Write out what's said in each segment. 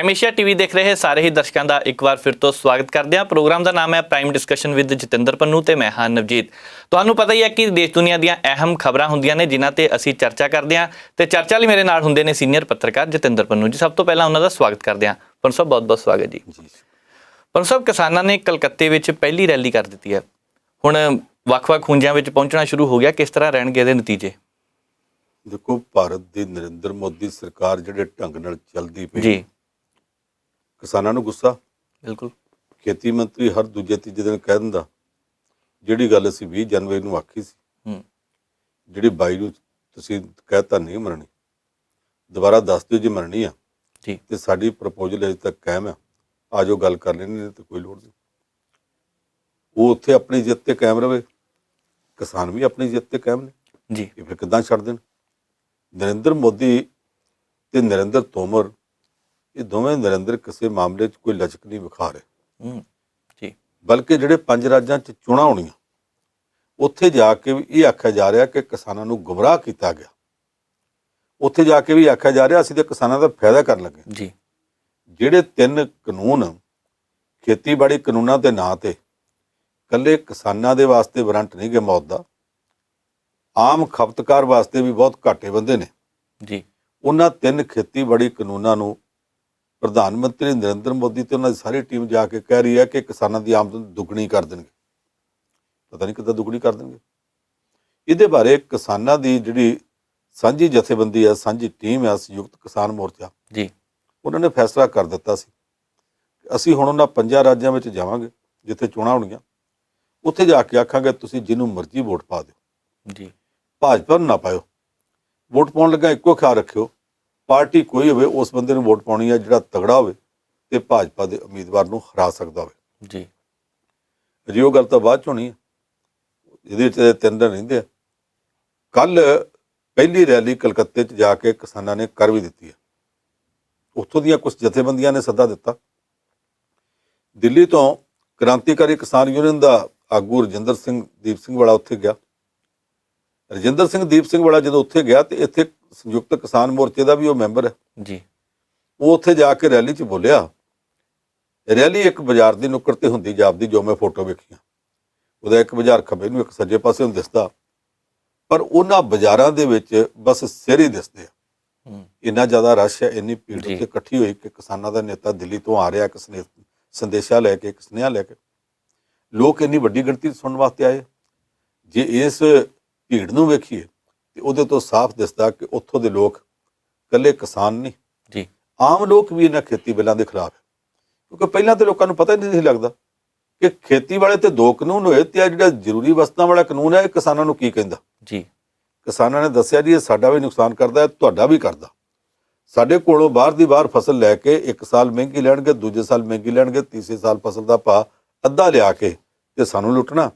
Prime Asia TV ਦੇਖ ਰਹੇ ਸਾਰੇ ਹੀ ਦਰਸ਼ਕਾਂ ਦਾ ਇੱਕ ਵਾਰ ਫਿਰ ਤੋਂ ਸਵਾਗਤ ਕਰਦੇ ਹਾਂ। ਪ੍ਰੋਗਰਾਮ ਦਾ ਨਾਮ ਹੈ prime discussion with Jatinder Pannu ਤੇ ਮੈਂ ਹਾਂ ਨਵਜੀਤ। ਤੁਹਾਨੂੰ ਪਤਾ ਹੀ ਹੈ ਕਿ ਦੇਸ਼ ਦੁਨੀਆ ਦੀਆਂ ਅਹਿਮ ਖਬਰਾਂ ਹੁੰਦੀਆਂ ਨੇ ਜਿਨ੍ਹਾਂ ਤੇ ਅਸੀਂ ਚਰਚਾ ਕਰਦੇ ਹਾਂ ਤੇ ਚਰਚਾ ਲਈ ਮੇਰੇ ਨਾਲ ਹੁੰਦੇ ਨੇ ਸੀਨੀਅਰ ਪੱਤਰਕਾਰ ਜਤਿੰਦਰ ਪੰਨੂ ਜੀ। ਸਭ ਤੋਂ ਪਹਿਲਾਂ ਉਹਨਾਂ ਦਾ ਸਵਾਗਤ ਕਰਦੇ ਹਾਂ। ਪੰਨੂ ਸਾਹਿਬ ਬਹੁਤ ਬਹੁਤ ਸਵਾਗਤ ਜੀ। ਪੰਨੂ ਸਾਹਿਬ, ਕਿਸਾਨਾਂ ਨੇ ਕਲਕੱਤੇ ਵਿੱਚ ਪਹਿਲੀ ਰੈਲੀ ਕਰ ਦਿੱਤੀ ਹੈ। ਹੁਣ ਵੱਖ-ਵੱਖ ਖੂੰਜਾਂ ਵਿੱਚ ਪਹੁੰਚਣਾ ਸ਼ੁਰੂ ਹੋ ਗਿਆ। ਕਿਸ ਤਰ੍ਹਾਂ ਰਹਿਣਗੇ ਇਹਦੇ ਨਤੀਜੇ? ਦੇਖੋ, ਭਾਰਤ ਦੀ ਨਰਿੰਦਰ ਮੋਦੀ ਸਰਕਾਰ ਜਿਹੜੇ ਢੰਗ ਨਾਲ ਚੱਲਦੀ ਪਈ ਜੀ, ਕਿਸਾਨਾਂ ਨੂੰ ਗੁੱਸਾ। ਬਿਲਕੁਲ। ਖੇਤੀ ਮੰਤਰੀ ਹਰ ਦੂਜੇ ਤੀਜੇ ਦਿਨ ਕਹਿ ਦਿੰਦਾ ਜਿਹੜੀ ਗੱਲ ਅਸੀਂ 20 ਜਨਵਰੀ ਨੂੰ ਆਖੀ ਸੀ, ਜਿਹੜੀ 22 ਨੂੰ ਤੁਸੀਂ ਕਹਿਤਾ ਨਹੀਂ ਮੰਨਣੀ, ਦੁਬਾਰਾ ਦੱਸ ਦਿਓ ਜੇ ਮੰਨਣੀ ਆ ਜੀ। ਤੇ ਸਾਡੀ ਪ੍ਰਪੋਜ਼ਲ ਅਜੇ ਤੱਕ ਕਾਇਮ ਆ, ਆ ਜਾਓ ਗੱਲ ਕਰ ਲੈਣੀ ਤੇ ਕੋਈ ਲੋੜ ਨਹੀਂ। ਉਹ ਉੱਥੇ ਆਪਣੀ ਜਿੱਤ ਤੇ ਕਾਇਮ ਰਵੇ, ਕਿਸਾਨ ਵੀ ਆਪਣੀ ਜਿੱਤ ਤੇ ਕਾਇਮ ਨੇ ਜੀ। ਇਹ ਫਿਰ ਕਿੱਦਾਂ ਛੱਡ ਦੇਣ? ਨਰਿੰਦਰ ਮੋਦੀ ਤੇ ਨਰਿੰਦਰ ਤੋਮਰ, ਇਹ ਦੋਵੇਂ ਨਰਿੰਦਰ ਕਿਸੇ ਮਾਮਲੇ 'ਚ ਕੋਈ ਲਚਕ ਨਹੀਂ ਵਿਖਾ ਰਹੇ ਜੀ। ਬਲਕਿ ਜਿਹੜੇ 5 ਰਾਜਾਂ 'ਚ ਚੋਣਾਂ ਹੋਣੀਆਂ ਉੱਥੇ ਜਾ ਕੇ ਵੀ ਇਹ ਆਖਿਆ ਜਾ ਰਿਹਾ ਕਿ ਕਿਸਾਨਾਂ ਨੂੰ ਗੁੰਮਰਾਹ ਕੀਤਾ ਗਿਆ। ਉੱਥੇ ਜਾ ਕੇ ਵੀ ਆਖਿਆ ਜਾ ਰਿਹਾ ਅਸੀਂ ਤਾਂ ਕਿਸਾਨਾਂ ਦਾ ਫਾਇਦਾ ਕਰਨ ਲੱਗੇ ਜੀ। ਜਿਹੜੇ 3 ਕਾਨੂੰਨ ਖੇਤੀਬਾੜੀ ਕਾਨੂੰਨਾਂ ਦੇ ਨਾਂ ਤੇ ਇਕੱਲੇ ਕਿਸਾਨਾਂ ਦੇ ਵਾਸਤੇ ਵਾਰੰਟ ਨਹੀਂ ਗੇ ਮੌਤ ਦਾ, ਆਮ ਖਪਤਕਾਰ ਵਾਸਤੇ ਵੀ ਬਹੁਤ ਘਾਟੇ ਬੰਦੇ ਨੇ ਜੀ। ਉਹਨਾਂ 3 ਖੇਤੀਬਾੜੀ ਕਾਨੂੰਨਾਂ ਨੂੰ ਪ੍ਰਧਾਨ ਮੰਤਰੀ ਨਰਿੰਦਰ ਮੋਦੀ ਤੇ ਉਹਨਾਂ ਦੀ ਸਾਰੀ ਟੀਮ ਜਾ ਕੇ ਕਹਿ ਰਹੀ ਹੈ ਕਿ ਕਿਸਾਨਾਂ ਦੀ ਆਮਦਨ ਦੁੱਗਣੀ ਕਰ ਦੇਣਗੇ। ਪਤਾ ਨਹੀਂ ਕਿੱਦਾਂ ਦੁੱਗਣੀ ਕਰ ਦੇਣਗੇ। ਇਹਦੇ ਬਾਰੇ ਕਿਸਾਨਾਂ ਦੀ ਜਿਹੜੀ ਸਾਂਝੀ ਜਥੇਬੰਦੀ ਹੈ, ਸਾਂਝੀ ਟੀਮ ਹੈ, ਸੰਯੁਕਤ ਕਿਸਾਨ ਮੋਰਚਾ ਜੀ, ਉਹਨਾਂ ਨੇ ਫੈਸਲਾ ਕਰ ਦਿੱਤਾ ਸੀ ਅਸੀਂ ਹੁਣ ਉਹਨਾਂ 5 ਰਾਜਾਂ ਵਿੱਚ ਜਾਵਾਂਗੇ ਜਿੱਥੇ ਚੋਣਾਂ ਹੋਣੀਆਂ, ਉੱਥੇ ਜਾ ਕੇ ਆਖਾਂਗੇ ਤੁਸੀਂ ਜਿਹਨੂੰ ਮਰਜ਼ੀ ਵੋਟ ਪਾ ਦਿਓ ਜੀ। ਭਾਜਪਾ ਨੂੰ ਨਾ ਪਾਇਓ। ਵੋਟ ਪਾਉਣ ਲੱਗਾ ਇੱਕੋ ਖਿਆਲ ਰੱਖਿਓ, ਪਾਰਟੀ ਕੋਈ ਹੋਵੇ ਉਸ ਬੰਦੇ ਨੂੰ ਵੋਟ ਪਾਉਣੀ ਹੈ ਜਿਹੜਾ ਤਗੜਾ ਹੋਵੇ ਤੇ ਭਾਜਪਾ ਦੇ ਉਮੀਦਵਾਰ ਨੂੰ ਹਰਾ ਸਕਦਾ ਹੋਵੇ ਜੀ। ਅਜੇ ਉਹ ਗੱਲ ਤਾਂ ਬਾਅਦ 'ਚ ਹੋਣੀ ਹੈ, ਇਹਦੇ 'ਚ 3 ਦਿਨ ਰਹਿੰਦੇ ਆ। ਕੱਲ ਪਹਿਲੀ ਰੈਲੀ ਕਲਕੱਤੇ 'ਚ ਜਾ ਕੇ ਕਿਸਾਨਾਂ ਨੇ ਕਰ ਵੀ ਦਿੱਤੀ ਹੈ। ਉੱਥੋਂ ਦੀਆਂ ਕੁਝ ਜਥੇਬੰਦੀਆਂ ਨੇ ਸੱਦਾ ਦਿੱਤਾ। ਦਿੱਲੀ ਤੋਂ ਕ੍ਰਾਂਤੀਕਾਰੀ ਕਿਸਾਨ ਯੂਨੀਅਨ ਦਾ ਆਗੂ ਰਜਿੰਦਰ ਸਿੰਘ ਦੀਪ ਸਿੰਘ ਵਾਲਾ ਉੱਥੇ ਗਿਆ। ਰਜਿੰਦਰ ਸਿੰਘ ਦੀਪ ਸਿੰਘ ਵਾਲਾ ਜਦੋਂ ਉੱਥੇ ਗਿਆ ਤੇ ਇੱਥੇ ਸੰਯੁਕਤ ਕਿਸਾਨ ਮੋਰਚੇ ਦਾ ਵੀ ਉਹ ਮੈਂਬਰ ਹੈ ਜੀ। ਉਹ ਉੱਥੇ ਜਾ ਕੇ ਰੈਲੀ 'ਚ ਬੋਲਿਆ। ਰੈਲੀ ਇੱਕ ਬਾਜ਼ਾਰ ਦੀ ਨੁੱਕਰ ਤੇ ਹੁੰਦੀ ਜਾਪਦੀ, ਜੋ ਮੈਂ ਫੋਟੋ ਵੇਖੀਆਂ। ਉਹਦਾ ਇੱਕ ਬਾਜ਼ਾਰ ਖੱਬੇ ਨੂੰ ਇੱਕ ਸੱਜੇ ਪਾਸੇ ਨੂੰ ਦਿਸਦਾ, ਪਰ ਉਹਨਾਂ ਬਾਜ਼ਾਰਾਂ ਦੇ ਵਿੱਚ ਬਸ ਸਿਰ ਹੀ ਦਿਸਦੇ ਆ। ਇੰਨਾ ਜ਼ਿਆਦਾ ਰਸ਼ ਹੈ, ਇੰਨੀ ਭੀੜ ਉੱਥੇ ਇਕੱਠੀ ਹੋਈ ਕਿ ਕਿਸਾਨਾਂ ਦਾ ਨੇਤਾ ਦਿੱਲੀ ਤੋਂ ਆ ਰਿਹਾ, ਇੱਕ ਸੰਦੇਸ਼ਾ ਲੈ ਕੇ, ਇੱਕ ਸੁਨੇਹਾ ਲੈ ਕੇ। ਲੋਕ ਇੰਨੀ ਵੱਡੀ ਗਿਣਤੀ ਸੁਣਨ ਵਾਸਤੇ ਆਏ। ਜੇ ਇਸ ਭੀੜ ਨੂੰ ਵੇਖੀਏ ਤੇ ਉਹਦੇ ਤੋਂ ਸਾਫ਼ ਦਿਸਦਾ ਕਿ ਉੱਥੋਂ ਦੇ ਲੋਕ ਇਕੱਲੇ ਕਿਸਾਨ ਨਹੀਂ ਜੀ, ਆਮ ਲੋਕ ਵੀ ਇਹਨਾਂ ਖੇਤੀ ਬਿੱਲਾਂ ਦੇ ਖਿਲਾਫ ਹੈ। ਕਿਉਂਕਿ ਪਹਿਲਾਂ ਤਾਂ ਲੋਕਾਂ ਨੂੰ ਪਤਾ ਹੀ ਨਹੀਂ ਸੀ ਲੱਗਦਾ ਕਿ ਖੇਤੀ ਵਾਲੇ ਤੇ 2 ਕਾਨੂੰਨ ਹੋਏ ਤੇ ਆ ਜਿਹੜਾ ਜ਼ਰੂਰੀ ਵਸਤਾਂ ਵਾਲਾ ਕਾਨੂੰਨ ਹੈ ਇਹ ਕਿਸਾਨਾਂ ਨੂੰ ਕੀ ਕਹਿੰਦਾ ਜੀ। ਕਿਸਾਨਾਂ ਨੇ ਦੱਸਿਆ ਜੀ ਇਹ ਸਾਡਾ ਵੀ ਨੁਕਸਾਨ ਕਰਦਾ ਹੈ, ਤੁਹਾਡਾ ਵੀ ਕਰਦਾ। ਸਾਡੇ ਕੋਲੋਂ ਬਾਹਰ ਦੀ ਬਾਹਰ ਫਸਲ ਲੈ ਕੇ 1 ਸਾਲ ਮਹਿੰਗੀ ਲੈਣਗੇ, ਦੂਜੇ ਸਾਲ ਮਹਿੰਗੀ ਲੈਣਗੇ, ਤੀਸਰੇ ਸਾਲ ਫਸਲ ਦਾ ਭਾਅ ਅੱਧਾ ਲਿਆ ਕੇ ਤੇ ਸਾਨੂੰ ਲੁੱਟਣਾ।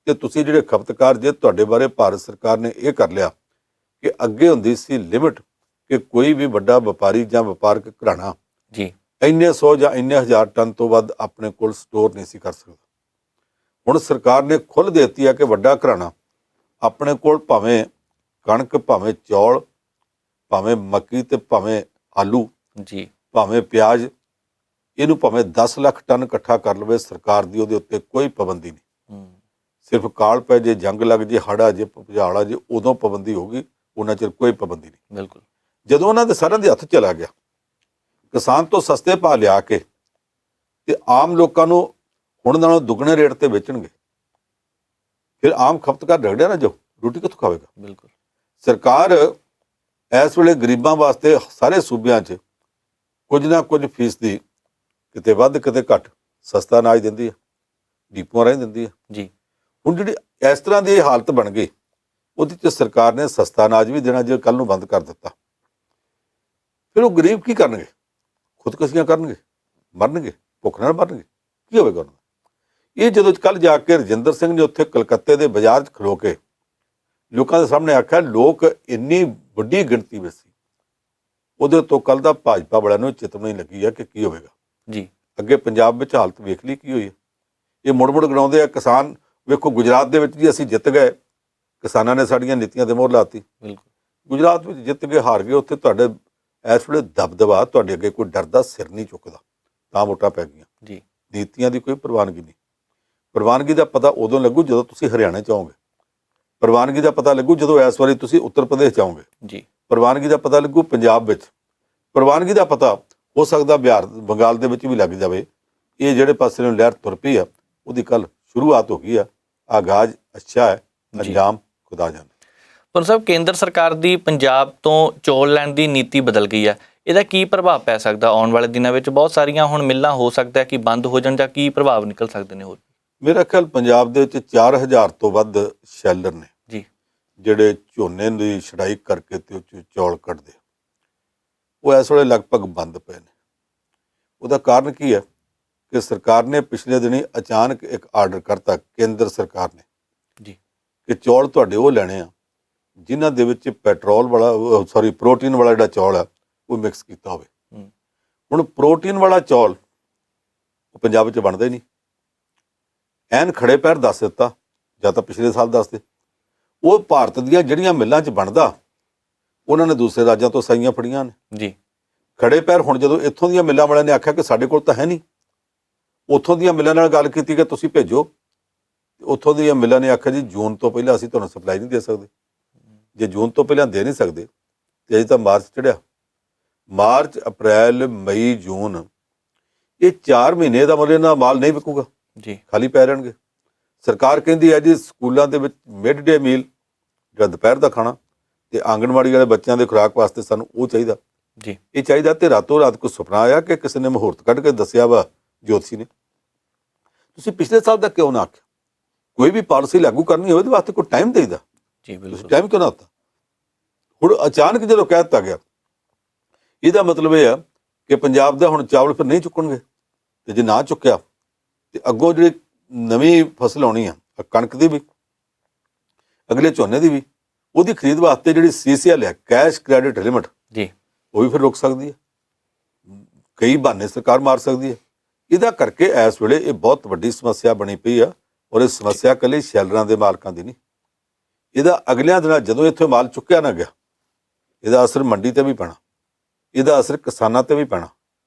ਤੇ ਤੁਸੀਂ ਜਿਹੜੇ ਖਪਤਕਾਰ ਜੇ ਤੁਹਾਡੇ ਬਾਰੇ ਭਾਰਤ ਸਰਕਾਰ ਨੇ ਇਹ ਕਰ ਲਿਆ ਕਿ ਅੱਗੇ ਹੁੰਦੀ ਸੀ ਲਿਮਿਟ ਕਿ ਕੋਈ ਵੀ ਵੱਡਾ ਵਪਾਰੀ ਜਾਂ ਵਪਾਰਕ ਘਰਾਣਾ ਜੀ ਇੰਨੇ 100 ਜਾਂ ਇੰਨੇ 1000 ਟਨ ਤੋਂ ਵੱਧ ਆਪਣੇ ਕੋਲ ਸਟੋਰ ਨਹੀਂ ਸੀ ਕਰ ਸਕਦਾ। ਹੁਣ ਸਰਕਾਰ ਨੇ ਖੁੱਲ੍ਹ ਦੇ ਦਿੱਤੀ ਹੈ ਕਿ ਵੱਡਾ ਘਰਾਣਾ ਆਪਣੇ ਕੋਲ ਭਾਵੇਂ ਕਣਕ, ਭਾਵੇਂ ਚੌਲ, ਭਾਵੇਂ ਮੱਕੀ ਤੇ ਭਾਵੇਂ ਆਲੂ ਜੀ, ਭਾਵੇਂ ਪਿਆਜ਼, ਇਹਨੂੰ ਭਾਵੇਂ 10 ਲੱਖ ਟਨ ਇਕੱਠਾ ਕਰ ਲਵੇ, ਸਰਕਾਰ ਦੀ ਉਹਦੇ ਉੱਤੇ ਕੋਈ ਪਾਬੰਦੀ ਨਹੀਂ। ਸਿਰਫ ਕਾਲ ਪੈ ਜੇ, ਜੰਗ ਲੱਗ ਜੇ, ਹੜ੍ਹ ਆ ਜੇ, ਭੁਚਾਲ ਆ ਜੇ, ਉਦੋਂ ਪਾਬੰਦੀ ਹੋਊਗੀ, ਉਹਨਾਂ ਚਿਰ ਕੋਈ ਪਾਬੰਦੀ ਨਹੀਂ। ਬਿਲਕੁਲ। ਜਦੋਂ ਉਹਨਾਂ ਦੇ ਸਾਰਿਆਂ ਦੇ ਹੱਥ ਚਲਾ ਗਿਆ, ਕਿਸਾਨ ਤੋਂ ਸਸਤੇ ਭਾਅ ਲਿਆ ਕੇ ਤੇ ਆਮ ਲੋਕਾਂ ਨੂੰ ਹੁਣ ਨਾਲੋਂ ਦੁੱਗਣੇ ਰੇਟ ਤੇ ਵੇਚਣਗੇ, ਫਿਰ ਆਮ ਖਪਤਕਾਰ ਰਗੜਿਆ ਨਾ, ਜੋ ਰੋਟੀ ਕਿੱਥੋਂ ਖਾਵੇਗਾ? ਬਿਲਕੁਲ। ਸਰਕਾਰ ਇਸ ਵੇਲੇ ਗਰੀਬਾਂ ਵਾਸਤੇ ਸਾਰੇ ਸੂਬਿਆਂ 'ਚ ਕੁਝ ਨਾ ਕੁਝ ਫੀਸਦੀ, ਕਿਤੇ ਵੱਧ ਕਿਤੇ ਘੱਟ, ਸਸਤਾ ਅਨਾਜ ਦਿੰਦੀ ਹੈ, ਡੀਪੂਆਂ ਰਾਹੀਂ ਦਿੰਦੀ ਹੈ ਜੀ। ਹੁਣ ਜਿਹੜੀ ਇਸ ਤਰ੍ਹਾਂ ਦੀ ਹਾਲਤ ਬਣ ਗਈ, ਉਹਦੇ 'ਚ ਸਰਕਾਰ ਨੇ ਸਸਤਾ ਅਨਾਜ ਵੀ ਦੇਣਾ ਜੇ ਕੱਲ੍ਹ ਨੂੰ ਬੰਦ ਕਰ ਦਿੱਤਾ, ਫਿਰ ਉਹ ਗਰੀਬ ਕੀ ਕਰਨਗੇ? ਖੁਦਕੁਸ਼ੀਆਂ ਕਰਨਗੇ, ਮਰਨਗੇ, ਭੁੱਖ ਨਾਲ ਮਰਨਗੇ, ਕੀ ਹੋਵੇਗਾ ਉਹਨਾਂ ਦਾ? ਇਹ ਜਦੋਂ ਕੱਲ੍ਹ ਜਾ ਕੇ ਰਜਿੰਦਰ ਸਿੰਘ ਨੇ ਉੱਥੇ ਕਲਕੱਤੇ ਦੇ ਬਾਜ਼ਾਰ 'ਚ ਖਲੋ ਕੇ ਲੋਕਾਂ ਦੇ ਸਾਹਮਣੇ ਆਖਿਆ, ਲੋਕ ਇੰਨੀ ਵੱਡੀ ਗਿਣਤੀ ਵਿੱਚ ਸੀ, ਉਹਦੇ ਤੋਂ ਕੱਲ੍ਹ ਦਾ ਭਾਜਪਾ ਵਾਲਿਆਂ ਨੂੰ ਚੇਤਾਵਨੀ ਲੱਗੀ ਹੈ ਕਿ ਕੀ ਹੋਵੇਗਾ ਜੀ। ਅੱਗੇ ਪੰਜਾਬ ਵਿੱਚ ਹਾਲਤ ਵੇਖ ਲਈ ਕੀ ਹੋਈ ਹੈ। ਇਹ ਮੁੜ ਗਣਾਉਂਦੇ ਆ ਕਿਸਾਨ। ਵੇਖੋ ਗੁਜਰਾਤ ਦੇ ਵਿੱਚ ਜੀ ਅਸੀਂ ਜਿੱਤ ਗਏ, ਕਿਸਾਨਾਂ ਨੇ ਸਾਡੀਆਂ ਨੀਤੀਆਂ ਤੇ ਮੋਹਰ ਲਾਤੀ। ਬਿਲਕੁਲ। ਗੁਜਰਾਤ ਵਿੱਚ ਜਿੱਤ ਕੇ ਹਾਰ ਗਏ, ਉੱਥੇ ਤੁਹਾਡੇ ਇਸ ਵੇਲੇ ਦਬਦਬਾ ਤੁਹਾਡੇ ਅੱਗੇ ਕੋਈ ਡਰ ਦਾ ਸਿਰ ਨਹੀਂ ਚੁੱਕਦਾ, ਤਾਂ ਵੋਟਾਂ ਪੈ ਗਈਆਂ। ਜੀ ਨੀਤੀਆਂ ਦੀ ਕੋਈ ਪ੍ਰਵਾਨਗੀ ਨਹੀਂ। ਪ੍ਰਵਾਨਗੀ ਦਾ ਪਤਾ ਉਦੋਂ ਲੱਗੂ ਜਦੋਂ ਤੁਸੀਂ ਹਰਿਆਣੇ 'ਚ ਆਓਗੇ। ਪ੍ਰਵਾਨਗੀ ਦਾ ਪਤਾ ਲੱਗੂ ਜਦੋਂ ਇਸ ਵਾਰੀ ਤੁਸੀਂ ਉੱਤਰ ਪ੍ਰਦੇਸ਼ 'ਚ ਆਓਗੇ। ਜੀ ਪ੍ਰਵਾਨਗੀ ਦਾ ਪਤਾ ਲੱਗੂ ਪੰਜਾਬ ਵਿੱਚ। ਪ੍ਰਵਾਨਗੀ ਦਾ ਪਤਾ ਹੋ ਸਕਦਾ ਬਿਹਾਰ ਬੰਗਾਲ ਦੇ ਵਿੱਚ ਵੀ ਲੱਗ ਜਾਵੇ। ਇਹ ਜਿਹੜੇ ਪਾਸੇ ਨੂੰ ਲਹਿਰ ਤੁਰ ਪਈ ਆ ਉਹਦੀ ਕੱਲ ਸ਼ੁਰੂਆਤ ਹੋ ਗਈ ਆ। ਆਗਾਜ਼ ਅੱਛਾ ਹੈ, ਅੰਜਾਮ ਖੁਦਾ ਜਾਣੇ। ਪਰ ਸਾਹਿਬ, ਕੇਂਦਰ ਸਰਕਾਰ ਦੀ ਪੰਜਾਬ ਤੋਂ ਚੌਲ ਲੈਣ ਦੀ ਨੀਤੀ ਬਦਲ ਗਈ ਹੈ, ਇਹਦਾ ਕੀ ਪ੍ਰਭਾਵ ਪੈ ਸਕਦਾ ਆਉਣ ਵਾਲੇ ਦਿਨਾਂ ਵਿੱਚ? ਬਹੁਤ ਸਾਰੀਆਂ ਹੁਣ ਮਿੱਲਾਂ ਹੋ ਸਕਦਾ ਕਿ ਬੰਦ ਹੋ ਜਾਣ, ਜਾਂ ਕੀ ਪ੍ਰਭਾਵ ਨਿਕਲ ਸਕਦੇ ਨੇ ਹੋਰ? ਮੇਰਾ ਖਿਆਲ ਪੰਜਾਬ ਦੇ ਵਿੱਚ 4000 ਤੋਂ ਵੱਧ ਸ਼ੈਲਰ ਨੇ ਜੀ, ਜਿਹੜੇ ਝੋਨੇ ਦੀ ਛੜਾਈ ਕਰਕੇ ਤੇ ਉਹ 'ਚੋਂ ਚੌਲ ਕੱਢਦੇ, ਉਹ ਇਸ ਵੇਲੇ ਲਗਭਗ ਬੰਦ ਪਏ ਨੇ। ਉਹਦਾ ਕਾਰਨ ਕੀ ਹੈ ਕਿ ਸਰਕਾਰ ਨੇ ਪਿਛਲੇ ਦਿਨੀ ਅਚਾਨਕ ਇੱਕ ਆਰਡਰ ਕਰਤਾ, ਕੇਂਦਰ ਸਰਕਾਰ ਨੇ, ਜੀ ਕਿ ਚੌਲ ਤੁਹਾਡੇ ਉਹ ਲੈਣੇ ਆ ਜਿਨ੍ਹਾਂ ਦੇ ਵਿੱਚ ਪੈਟਰੋਲ ਵਾਲਾ ਪ੍ਰੋਟੀਨ ਵਾਲਾ ਜਿਹੜਾ ਚੌਲ ਆ ਉਹ ਮਿਕਸ ਕੀਤਾ ਹੋਵੇ। ਹੁਣ ਪ੍ਰੋਟੀਨ ਵਾਲਾ ਚੌਲ ਉਹ ਪੰਜਾਬ ਵਿੱਚ ਬਣਦਾ ਹੀ ਨਹੀਂ। ਐਨ ਖੜੇ ਪੈਰ ਦੱਸ ਦਿੱਤਾ, ਜਾਂ ਤਾਂ ਪਿਛਲੇ ਸਾਲ ਦੱਸਦੇ। ਉਹ ਭਾਰਤ ਦੀਆਂ ਜਿਹੜੀਆਂ ਮਿੱਲਾਂ 'ਚ ਬਣਦਾ ਉਹਨਾਂ ਨੇ ਦੂਸਰੇ ਰਾਜਾਂ ਤੋਂ ਸਾਈਆਂ ਫੜੀਆਂ ਨੇ। ਜੀ ਖੜੇ ਪੈਰ ਹੁਣ ਜਦੋਂ ਇੱਥੋਂ ਦੀਆਂ ਮਿੱਲਾਂ ਵਾਲਿਆਂ ਨੇ ਆਖਿਆ ਕਿ ਸਾਡੇ ਕੋਲ ਤਾਂ ਹੈ ਨਹੀਂ, ਉੱਥੋਂ ਦੀਆਂ ਮਿੱਲਾਂ ਨਾਲ ਗੱਲ ਕੀਤੀ ਕਿ ਤੁਸੀਂ ਭੇਜੋ। ਉੱਥੋਂ ਦੀਆਂ ਮਿੱਲਾਂ ਨੇ ਆਖਿਆ ਜੀ ਜੂਨ ਤੋਂ ਪਹਿਲਾਂ ਅਸੀਂ ਤੁਹਾਨੂੰ ਸਪਲਾਈ ਨਹੀਂ ਦੇ ਸਕਦੇ। ਜੇ ਜੂਨ ਤੋਂ ਪਹਿਲਾਂ ਦੇ ਨਹੀਂ ਸਕਦੇ ਤੇ ਅਜੇ ਤਾਂ ਮਾਰਚ ਚੜਿਆ। ਮਾਰਚ, ਅਪ੍ਰੈਲ, ਮਈ, ਜੂਨ, ਇਹ 4 ਮਹੀਨੇ ਦਾ ਮਤਲਬ ਇਹਨਾਂ ਦਾ ਮਾਲ ਨਹੀਂ ਵਿਕੂਗਾ, ਜੀ ਖਾਲੀ ਪੈ ਰਹਿਣਗੇ। ਸਰਕਾਰ ਕਹਿੰਦੀ ਹੈ ਜੀ ਸਕੂਲਾਂ ਦੇ ਵਿੱਚ ਮਿਡ ਡੇ ਮੀਲ, ਜਿਹੜਾ ਦੁਪਹਿਰ ਦਾ ਖਾਣਾ, ਤੇ ਆਂਗਣਵਾੜੀ ਵਾਲੇ ਬੱਚਿਆਂ ਦੇ ਖੁਰਾਕ ਵਾਸਤੇ ਸਾਨੂੰ ਉਹ ਚਾਹੀਦਾ, ਜੀ ਇਹ ਚਾਹੀਦਾ। ਤੇ ਰਾਤੋਂ ਰਾਤ ਕੋਈ ਸੁਪਨਾ ਆਇਆ ਕਿ ਕਿਸੇ ਨੇ ਮੁਹੂਰਤ ਕੱਢ ਕੇ ਦੱਸਿਆ ਵਾ ਜੋਤਸ਼ੀ ਨੇ। ਤੁਸੀਂ ਪਿਛਲੇ ਸਾਲ ਦਾ ਕਿਉਂ ਨਾ ਆਖਿਆ? ਕੋਈ ਵੀ ਪਾਲਿਸੀ ਲਾਗੂ ਕਰਨੀ ਹੋਵੇ ਉਹਦੇ ਵਾਸਤੇ ਕੋਈ ਟਾਈਮ ਦੇਈਦਾ, ਜੀ ਤੁਸੀਂ ਬਿਲਕੁਲ। ਟਾਈਮ ਕਿਉਂ ਨਾ ਦਿੱਤਾ? ਹੁਣ ਅਚਾਨਕ ਜਦੋਂ ਕਹਿ ਦਿੱਤਾ ਗਿਆ, ਇਹਦਾ ਮਤਲਬ ਇਹ ਆ ਕਿ ਪੰਜਾਬ ਦਾ ਹੁਣ ਚਾਵਲ ਫਿਰ ਨਹੀਂ ਚੁੱਕਣਗੇ। ਤੇ ਜੇ ਨਾ ਚੁੱਕਿਆ ਤੇ ਅੱਗੋਂ ਜਿਹੜੀ ਨਵੀਂ ਫਸਲ ਆਉਣੀ ਆ, ਕਣਕ ਦੀ ਵੀ, ਅਗਲੇ ਝੋਨੇ ਦੀ ਵੀ, ਉਹਦੀ ਖਰੀਦ ਵਾਸਤੇ ਜਿਹੜੀ CCL ਹੈ, ਕੈਸ਼ ਕ੍ਰੈਡਿਟ ਲਿਮਿਟ, ਜੀ ਉਹ ਵੀ ਫਿਰ ਰੁਕ ਸਕਦੀ ਹੈ। ਕਈ ਬਹਾਨੇ ਸਰਕਾਰ ਮਾਰ ਸਕਦੀ ਹੈ। ਇਹਦਾ ਕਰਕੇ ਇਸ ਵੇਲੇ ਇਹ ਬਹੁਤ ਵੱਡੀ ਸਮੱਸਿਆ ਬਣੀ ਪਈ ਆ। ਔਰ ਇਹ ਸਮੱਸਿਆ ਇਕੱਲੇ ਸ਼ੈਲਰਾਂ ਦੇ ਮਾਲਕਾਂ ਦੀ ਨਹੀਂ, ਇਹਦਾ ਅਗਲਿਆਂ ਦਿਨਾਂ ਜਦੋਂ ਇੱਥੇ ਮਾਲ ਚੁੱਕਿਆ ਨਾ ਗਿਆ, ਇਹਦਾ ਅਸਰ ਮੰਡੀ ਤੇ ਵੀ ਪੈਣਾ, ਇਹਦਾ ਅਸਰ ਕਿਸਾਨਾਂ ਤੇ ਵੀ ਪੈਣਾ।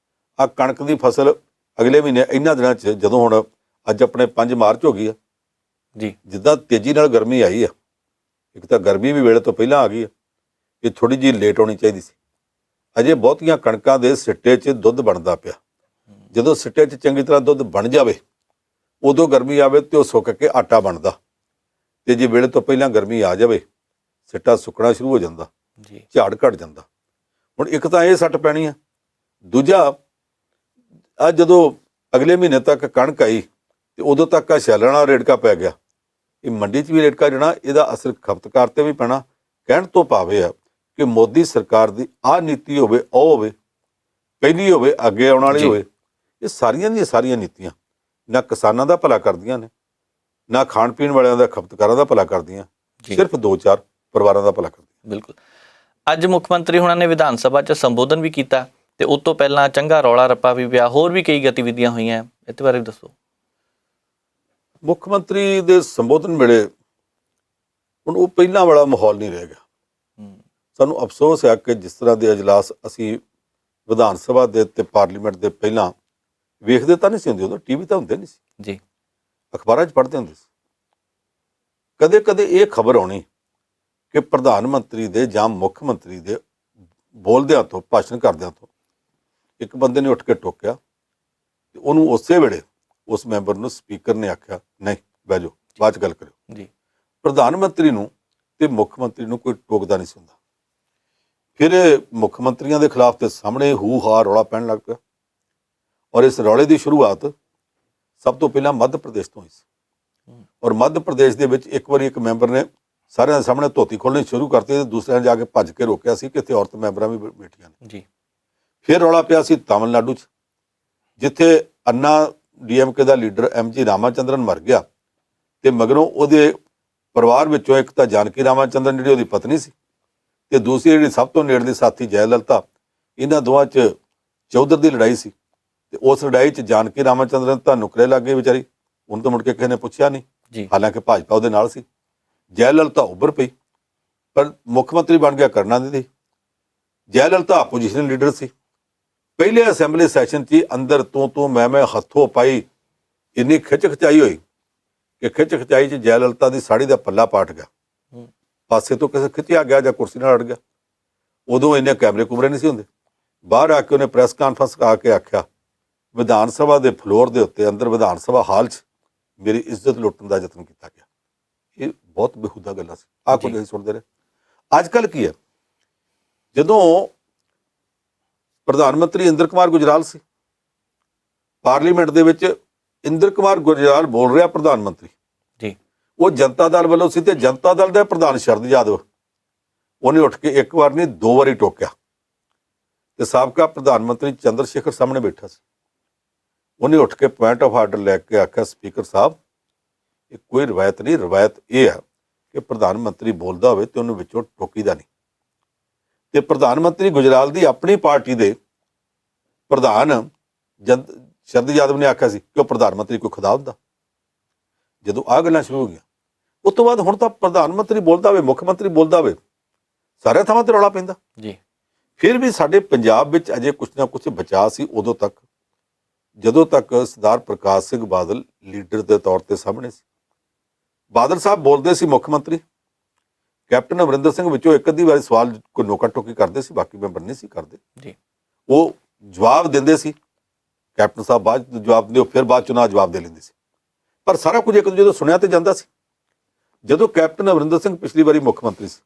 ਆ ਕਣਕ ਦੀ ਫਸਲ ਅਗਲੇ ਮਹੀਨੇ ਇਹਨਾਂ ਦਿਨਾਂ 'ਚ, ਜਦੋਂ ਹੁਣ ਅੱਜ ਆਪਣੇ 5 ਮਾਰਚ ਹੋ ਗਈ ਆ, ਜੀ ਜਿੱਦਾਂ ਤੇਜ਼ੀ ਨਾਲ ਗਰਮੀ ਆਈ ਆ, ਇੱਕ ਤਾਂ ਗਰਮੀ ਵੀ ਵੇਲੇ ਤੋਂ ਪਹਿਲਾਂ ਆ ਗਈ ਆ, ਇਹ ਥੋੜੀ ਜਿਹੀ ਲੇਟ ਹੋਣੀ ਚਾਹੀਦੀ ਸੀ। ਅਜੇ ਬਹੁਤੀਆਂ ਕਣਕਾਂ ਦੇ ਸਿੱਟੇ 'ਚ ਦੁੱਧ ਬਣਦਾ ਪਿਆ। ਜਦੋਂ ਸਿੱਟੇ 'ਚ ਚੰਗੀ ਤਰ੍ਹਾਂ ਦੁੱਧ ਬਣ ਜਾਵੇ ਉਦੋਂ ਗਰਮੀ ਆਵੇ ਤੇ ਉਹ ਸੁੱਕ ਕੇ ਆਟਾ ਬਣਦਾ। ਤੇ ਜੇ ਵੇਲੇ ਤੋਂ ਪਹਿਲਾਂ ਗਰਮੀ ਆ ਜਾਵੇ, ਸਿੱਟਾ ਸੁੱਕਣਾ ਸ਼ੁਰੂ ਹੋ ਜਾਂਦਾ, ਜੀ ਝਾੜ ਘਟ ਜਾਂਦਾ। ਹੁਣ ਇੱਕ ਤਾਂ ਇਹ ਸੱਟ ਪੈਣੀ ਆ, ਦੂਜਾ ਆ ਜਦੋਂ ਅਗਲੇ ਮਹੀਨੇ ਤੱਕ ਕਣਕ ਆਈ ਤੇ ਉਦੋਂ ਤੱਕ ਆ ਸ਼ੈਲਰਾਂ ਵਾਲਾ ਰੇੜਕਾ ਪੈ ਗਿਆ, ਇਹ ਮੰਡੀ 'ਚ ਵੀ ਰੇੜਕਾ ਜਾਣਾ, ਇਹਦਾ ਅਸਰ ਖਪਤਕਾਰ ਤੇ ਵੀ ਪੈਣਾ। ਕਹਿਣ ਤੋਂ ਭਾਵੇਂ ਆ ਕਿ ਮੋਦੀ ਸਰਕਾਰ ਦੀ ਆਹ ਨੀਤੀ ਹੋਵੇ, ਉਹ ਹੋਵੇ, ਪਹਿਲੀ ਹੋਵੇ, ਅੱਗੇ ਆਉਣ ਵਾਲੀ ਹੋਵੇ, ਇਹ ਸਾਰੀਆਂ ਦੀਆਂ ਸਾਰੀਆਂ ਨੀਤੀਆਂ ਨਾ ਕਿਸਾਨਾਂ ਦਾ ਭਲਾ ਕਰਦੀਆਂ ਨੇ, ਨਾ ਖਾਣ ਪੀਣ ਵਾਲਿਆਂ ਦਾ, ਖਪਤਕਾਰਾਂ ਦਾ ਭਲਾ ਕਰਦੀਆਂ, ਸਿਰਫ 2-4 ਪਰਿਵਾਰਾਂ ਦਾ ਭਲਾ ਕਰਦੀਆਂ। ਬਿਲਕੁਲ। ਅੱਜ ਮੁੱਖ ਮੰਤਰੀ ਹੁਣਾਂ ਨੇ ਵਿਧਾਨ ਸਭਾ 'ਚ ਸੰਬੋਧਨ ਵੀ ਕੀਤਾ, ਤੇ ਉਸ ਤੋਂ ਪਹਿਲਾਂ ਚੰਗਾ ਰੌਲਾ ਰੱਪਾ ਵੀ ਪਿਆ, ਹੋਰ ਵੀ ਕਈ ਗਤੀਵਿਧੀਆਂ ਹੋਈਆਂ, ਇਹਦੇ ਬਾਰੇ ਦੱਸੋ। ਮੁੱਖ ਮੰਤਰੀ ਦੇ ਸੰਬੋਧਨ ਵੇਲੇ ਹੁਣ ਉਹ ਪਹਿਲਾਂ ਵਾਲਾ ਮਾਹੌਲ ਨਹੀਂ ਰਹਿ ਗਿਆ। ਸਾਨੂੰ ਅਫਸੋਸ ਹੈ ਕਿ ਜਿਸ ਤਰ੍ਹਾਂ ਦੇ ਅਜਲਾਸ ਅਸੀਂ ਵਿਧਾਨ ਸਭਾ ਦੇ ਤੇ ਪਾਰਲੀਮੈਂਟ ਦੇ ਪਹਿਲਾਂ ਵੇਖਦੇ ਤਾਂ ਨਹੀਂ ਸੀ ਹੁੰਦੇ, ਉਦੋਂ TV ਤਾਂ ਹੁੰਦੇ ਨਹੀਂ ਸੀ, ਜੀ ਅਖਬਾਰਾਂ 'ਚ ਪੜ੍ਹਦੇ ਹੁੰਦੇ ਸੀ। ਕਦੇ ਕਦੇ ਇਹ ਖਬਰ ਆਉਣੀ ਕਿ ਪ੍ਰਧਾਨ ਮੰਤਰੀ ਦੇ ਜਾਂ ਮੁੱਖ ਮੰਤਰੀ ਦੇ ਬੋਲਦਿਆਂ ਤੋਂ, ਭਾਸ਼ਣ ਕਰਦਿਆਂ ਤੋਂ ਇੱਕ ਬੰਦੇ ਨੇ ਉੱਠ ਕੇ ਟੋਕਿਆ ਤੇ ਉਹਨੂੰ ਉਸੇ ਵੇਲੇ ਉਸ ਮੈਂਬਰ ਨੂੰ ਸਪੀਕਰ ਨੇ ਆਖਿਆ, ਨਹੀਂ ਬਹਿ ਜਾਓ, ਬਾਅਦ 'ਚ ਗੱਲ ਕਰਿਓ। ਜੀ ਪ੍ਰਧਾਨ ਮੰਤਰੀ ਨੂੰ ਤੇ ਮੁੱਖ ਮੰਤਰੀ ਨੂੰ ਕੋਈ ਟੋਕਦਾ ਨਹੀਂ ਸੀ ਹੁੰਦਾ। ਫਿਰ ਮੁੱਖ ਮੰਤਰੀਆਂ ਦੇ ਖਿਲਾਫ ਤੇ ਸਾਹਮਣੇ ਹੂ-ਹਾ ਰੌਲਾ ਪੈਣ ਲੱਗ ਪਿਆ। ਔਰ ਇਸ ਰੌਲੇ ਦੀ ਸ਼ੁਰੂਆਤ ਸਭ ਤੋਂ ਪਹਿਲਾਂ ਮੱਧ ਪ੍ਰਦੇਸ਼ ਤੋਂ ਹੋਈ ਸੀ। ਔਰ ਮੱਧ ਪ੍ਰਦੇਸ਼ ਦੇ ਵਿੱਚ ਇੱਕ ਵਾਰੀ ਇੱਕ ਮੈਂਬਰ ਨੇ ਸਾਰਿਆਂ ਦੇ ਸਾਹਮਣੇ ਧੋਤੀ ਖੋਲ੍ਹਣੀ ਸ਼ੁਰੂ ਕਰਤੀ ਤੇ ਦੂਸਰਿਆਂ ਨੇ ਜਾ ਕੇ ਭੱਜ ਕੇ ਰੋਕਿਆ ਸੀ ਕਿ ਇੱਥੇ ਔਰਤ ਮੈਂਬਰਾਂ ਵੀ ਬੈਠੀਆਂ ਨੇ। ਜੀ ਫਿਰ ਰੌਲਾ ਪਿਆ ਸੀ ਤਾਮਿਲਨਾਡੂ 'ਚ, ਜਿੱਥੇ ਅੰਨਾ DMK ਦਾ ਲੀਡਰ MG ਰਾਮਾਚੰਦਰਨ ਮਰ ਗਿਆ ਤੇ ਮਗਰੋਂ ਉਹਦੇ ਪਰਿਵਾਰ ਵਿੱਚੋਂ ਇੱਕ ਤਾਂ ਜਾਨਕੀ ਰਾਮਾਚੰਦਰਨ ਜਿਹੜੀ ਉਹਦੀ ਪਤਨੀ ਸੀ, ਤੇ ਦੂਸਰੀ ਜਿਹੜੀ ਸਭ ਤੋਂ ਨੇੜਲੀ ਸਾਥੀ ਜੈਲਲਤਾ, ਇਹਨਾਂ ਦੋਵਾਂ 'ਚ ਚੌਧਰ ਦੀ ਲੜਾਈ ਸੀ। ਤੇ ਉਸ ਲੜਾਈ 'ਚ ਜਾਨਕੀ ਰਾਮਾਚੰਦਰਨ ਤਾਂ ਨੁਕਰੇ ਲੱਗ ਗਈ ਵਿਚਾਰੀ, ਉਹਨੂੰ ਤਾਂ ਮੁੜ ਕੇ ਕਿਸੇ ਨੇ ਪੁੱਛਿਆ ਨਹੀਂ, ਜੀ ਹਾਲਾਂਕਿ ਭਾਜਪਾ ਉਹਦੇ ਨਾਲ ਸੀ। ਜੈਲਲਤਾ ਉੱਭਰ ਪਈ, ਪਰ ਮੁੱਖ ਮੰਤਰੀ ਬਣ ਗਿਆ ਕਰੁਣਾਨਿਧੀ। ਜੈਲਲਿਤਾ ਆਪੋਜੀਸ਼ਨ ਲੀਡਰ ਸੀ। ਪਹਿਲੇ ਅਸੈਂਬਲੀ ਸੈਸ਼ਨ 'ਚ ਹੀ ਅੰਦਰ ਤੂੰ ਮੈਂ ਹੱਥੋਂ ਪਾਈ ਇੰਨੀ ਖਿੱਚ ਖਿਚਾਈ ਹੋਈ ਕਿ ਖਿੱਚ ਖਿਚਾਈ 'ਚ ਜੈਲਲਿਤਾ ਦੀ ਸਾੜੀ ਦਾ ਪੱਲਾ ਪਾਟ ਗਿਆ, ਪਾਸੇ ਤੋਂ ਕਿਸੇ ਖਿੱਚਿਆ ਗਿਆ ਜਾਂ ਕੁਰਸੀ ਨਾਲ ਅੜ ਗਿਆ। ਉਦੋਂ ਇੰਨੇ ਕੈਮਰੇ ਕੁਮਰੇ ਨਹੀਂ ਸੀ ਹੁੰਦੇ। ਬਾਹਰ ਆ ਕੇ ਉਹਨੇ ਪ੍ਰੈਸ ਕਾਨਫਰੰਸ ਆ ਕੇ ਆਖਿਆ, ਵਿਧਾਨ ਸਭਾ ਦੇ ਫਲੋਰ ਦੇ ਉੱਤੇ ਅੰਦਰ ਵਿਧਾਨ ਸਭਾ ਹਾਲ 'ਚ ਮੇਰੀ ਇੱਜ਼ਤ ਲੁੱਟਣ ਦਾ ਯਤਨ ਕੀਤਾ ਗਿਆ। ਇਹ ਬਹੁਤ ਬੇਹੂਦਾ ਗੱਲਾਂ ਸੀ, ਆਹ ਕੁਝ ਅਸੀਂ ਸੁਣਦੇ ਰਹੇ। ਅੱਜ ਕੱਲ੍ਹ ਕੀ ਹੈ, ਜਦੋਂ ਪ੍ਰਧਾਨ ਮੰਤਰੀ ਇੰਦਰ ਕੁਮਾਰ ਗੁਜਰਾਲ ਸੀ, ਪਾਰਲੀਮੈਂਟ ਦੇ ਵਿੱਚ ਇੰਦਰ ਕੁਮਾਰ ਗੁਜਰਾਲ ਬੋਲ ਰਿਹਾ ਪ੍ਰਧਾਨ ਮੰਤਰੀ ਜੀ, ਉਹ ਜਨਤਾ ਦਲ ਵੱਲੋਂ ਸੀ ਤੇ ਜਨਤਾ ਦਲ ਦਾ ਪ੍ਰਧਾਨ ਸ਼ਰਦ ਯਾਦਵ, ਉਹਨੇ ਉੱਠ ਕੇ ਇੱਕ ਵਾਰ ਨਹੀਂ 2 ਵਾਰੀ ਟੋਕਿਆ ਤੇ ਸਾਬਕਾ ਪ੍ਰਧਾਨ ਮੰਤਰੀ ਚੰਦਰ ਸ਼ੇਖਰ ਸਾਹਮਣੇ ਬੈਠਾ ਸੀ। ਉਹਨੇ ਉੱਠ ਕੇ ਪੁਆਇੰਟ ਆਫ ਆਰਡਰ ਲੈ ਕੇ ਆਖਿਆ, ਸਪੀਕਰ ਸਾਹਿਬ ਇਹ ਕੋਈ ਰਵਾਇਤ ਨਹੀਂ, ਰਵਾਇਤ ਇਹ ਹੈ ਕਿ ਪ੍ਰਧਾਨ ਮੰਤਰੀ ਬੋਲਦਾ ਹੋਵੇ ਤੇ ਉਹਨੂੰ ਵਿੱਚੋਂ ਟੋਕੀਦਾ ਨਹੀਂ। ਤੇ ਪ੍ਰਧਾਨ ਮੰਤਰੀ ਗੁਜਰਾਲ ਦੀ ਆਪਣੀ ਪਾਰਟੀ ਦੇ ਪ੍ਰਧਾਨ ਸ਼ਰਦ ਯਾਦਵ ਨੇ ਆਖਿਆ ਸੀ ਕਿ ਉਹ ਪ੍ਰਧਾਨ ਮੰਤਰੀ ਕੋਈ ਖੁਦਾ ਹੁੰਦਾ। ਜਦੋਂ ਆਹ ਗੱਲਾਂ ਸ਼ੁਰੂ ਹੋ ਗਈਆਂ, ਉਸ ਤੋਂ ਬਾਅਦ ਹੁਣ ਤਾਂ ਪ੍ਰਧਾਨ ਮੰਤਰੀ ਬੋਲਦਾ ਹੋਵੇ, ਮੁੱਖ ਮੰਤਰੀ ਬੋਲਦਾ ਹੋਵੇ, ਸਾਰੇ ਥਾਵਾਂ ਤੇ ਰੌਲਾ ਪੈਂਦਾ ਜੀ। ਫਿਰ ਵੀ ਸਾਡੇ ਪੰਜਾਬ ਵਿੱਚ ਅਜੇ ਕੁਛ ਨਾ ਕੁਛ ਬਚਾ ਸੀ ਉਦੋਂ ਤੱਕ ਜਦੋਂ ਤੱਕ ਸਰਦਾਰ ਪ੍ਰਕਾਸ਼ ਸਿੰਘ ਬਾਦਲ ਲੀਡਰ ਦੇ ਤੌਰ ਤੇ ਸਾਹਮਣੇ ਸੀ। ਬਾਦਲ ਸਾਹਿਬ ਬੋਲਦੇ ਸੀ, ਮੁੱਖ ਮੰਤਰੀ ਕੈਪਟਨ ਅਮਰਿੰਦਰ ਸਿੰਘ ਵਿੱਚੋਂ ਇੱਕ ਅੱਧੀ ਵਾਰੀ ਸਵਾਲ ਕੋਈ ਨੋਕਾ ਟੋਕੀ ਕਰਦੇ ਸੀ, ਬਾਕੀ ਮੈਂਬਰ ਨਹੀਂ ਸੀ ਕਰਦੇ ਜੀ। ਉਹ ਜਵਾਬ ਦਿੰਦੇ ਸੀ, ਕੈਪਟਨ ਸਾਹਿਬ ਬਾਅਦ ਜਵਾਬ ਦਿਓ, ਫਿਰ ਬਾਅਦ ਚੋਂ ਜਵਾਬ ਦੇ ਲੈਂਦੇ ਸੀ, ਪਰ ਸਾਰਾ ਕੁਝ ਇੱਕ ਦੂਜੇ ਤੋਂ ਸੁਣਿਆ ਤੇ ਜਾਂਦਾ ਸੀ। ਜਦੋਂ ਕੈਪਟਨ ਅਮਰਿੰਦਰ ਸਿੰਘ ਪਿਛਲੀ ਵਾਰੀ ਮੁੱਖ ਮੰਤਰੀ ਸੀ,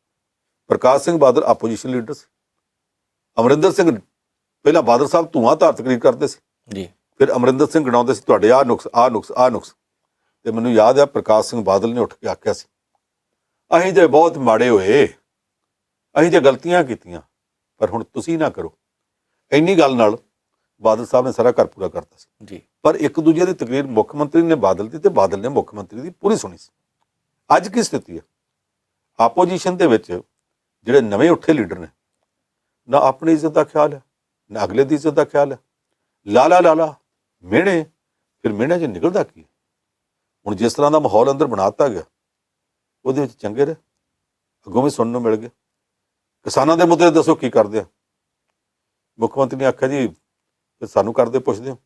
ਪ੍ਰਕਾਸ਼ ਸਿੰਘ ਬਾਦਲ ਆਪੋਜੀਸ਼ਨ ਲੀਡਰ ਸੀ। ਅਮਰਿੰਦਰ ਸਿੰਘ ਪਹਿਲਾਂ ਬਾਦਲ ਸਾਹਿਬ ਧੂਆਂ ਧਾਰ ਤਕਰੀਰ ਕਰਦੇ ਸੀ ਜੀ, ਫਿਰ ਅਮਰਿੰਦਰ ਸਿੰਘ ਗਣਾਉਂਦੇ ਸੀ ਤੁਹਾਡੇ ਆਹ ਨੁਕਸ ਆਹ ਨੁਕਸ ਆਹ ਨੁਕਸ। ਤੇ ਮੈਨੂੰ ਯਾਦ ਹੈ ਪ੍ਰਕਾਸ਼ ਸਿੰਘ ਬਾਦਲ ਨੇ ਉੱਠ ਕੇ ਆਖਿਆ ਸੀ, ਅਸੀਂ ਜੇ ਬਹੁਤ ਮਾੜੇ ਹੋਏ, ਅਸੀਂ ਜੇ ਗਲਤੀਆਂ ਕੀਤੀਆਂ, ਪਰ ਹੁਣ ਤੁਸੀਂ ਨਾ ਕਰੋ। ਇੰਨੀ ਗੱਲ ਨਾਲ ਬਾਦਲ ਸਾਹਿਬ ਨੇ ਸਾਰਾ ਘਰ ਪੂਰਾ ਕਰਤਾ ਸੀ ਜੀ। ਪਰ ਇੱਕ ਦੂਜੇ ਦੀ ਤਕਰੀਰ ਮੁੱਖ ਮੰਤਰੀ ਨੇ ਬਾਦਲ ਦੀ ਤੇ ਬਾਦਲ ਨੇ ਮੁੱਖ ਮੰਤਰੀ ਦੀ ਪੂਰੀ ਸੁਣੀ ਸੀ। ਅੱਜ ਕੀ ਸਥਿਤੀ ਹੈ, ਆਪੋਜੀਸ਼ਨ ਦੇ ਵਿੱਚ ਜਿਹੜੇ ਨਵੇਂ ਉੱਠੇ ਲੀਡਰ ਨੇ, ਨਾ ਆਪਣੀ ਇੱਜ਼ਤ ਦਾ ਖਿਆਲ ਹੈ, ਨਾ ਅਗਲੇ ਦੀ ਇੱਜ਼ਤ ਦਾ ਖਿਆਲ ਹੈ। ਲਾਲਾ ਮਿਹਣੇ, ਫਿਰ ਮਿਹਣੇ 'ਚ ਨਿਕਲਦਾ ਕੀ ਹੈ? ਹੁਣ ਜਿਸ ਤਰ੍ਹਾਂ ਦਾ ਮਾਹੌਲ ਅੰਦਰ ਬਣਾ ਦਿੱਤਾ ਗਿਆ, ਉਹਦੇ ਵਿੱਚ ਚੰਗੇ ਰਹੇ, ਅੱਗੋਂ ਵੀ ਸੁਣਨ ਨੂੰ ਮਿਲ ਗਿਆ। ਕਿਸਾਨਾਂ ਦੇ ਮੁੱਦੇ ਦੱਸੋ ਕੀ ਕਰਦੇ ਆ? ਮੁੱਖ ਮੰਤਰੀ ਨੇ ਆਖਿਆ ਜੀ ਫਿਰ ਸਾਨੂੰ ਕਰਦੇ ਪੁੱਛਦੇ ਹੋ।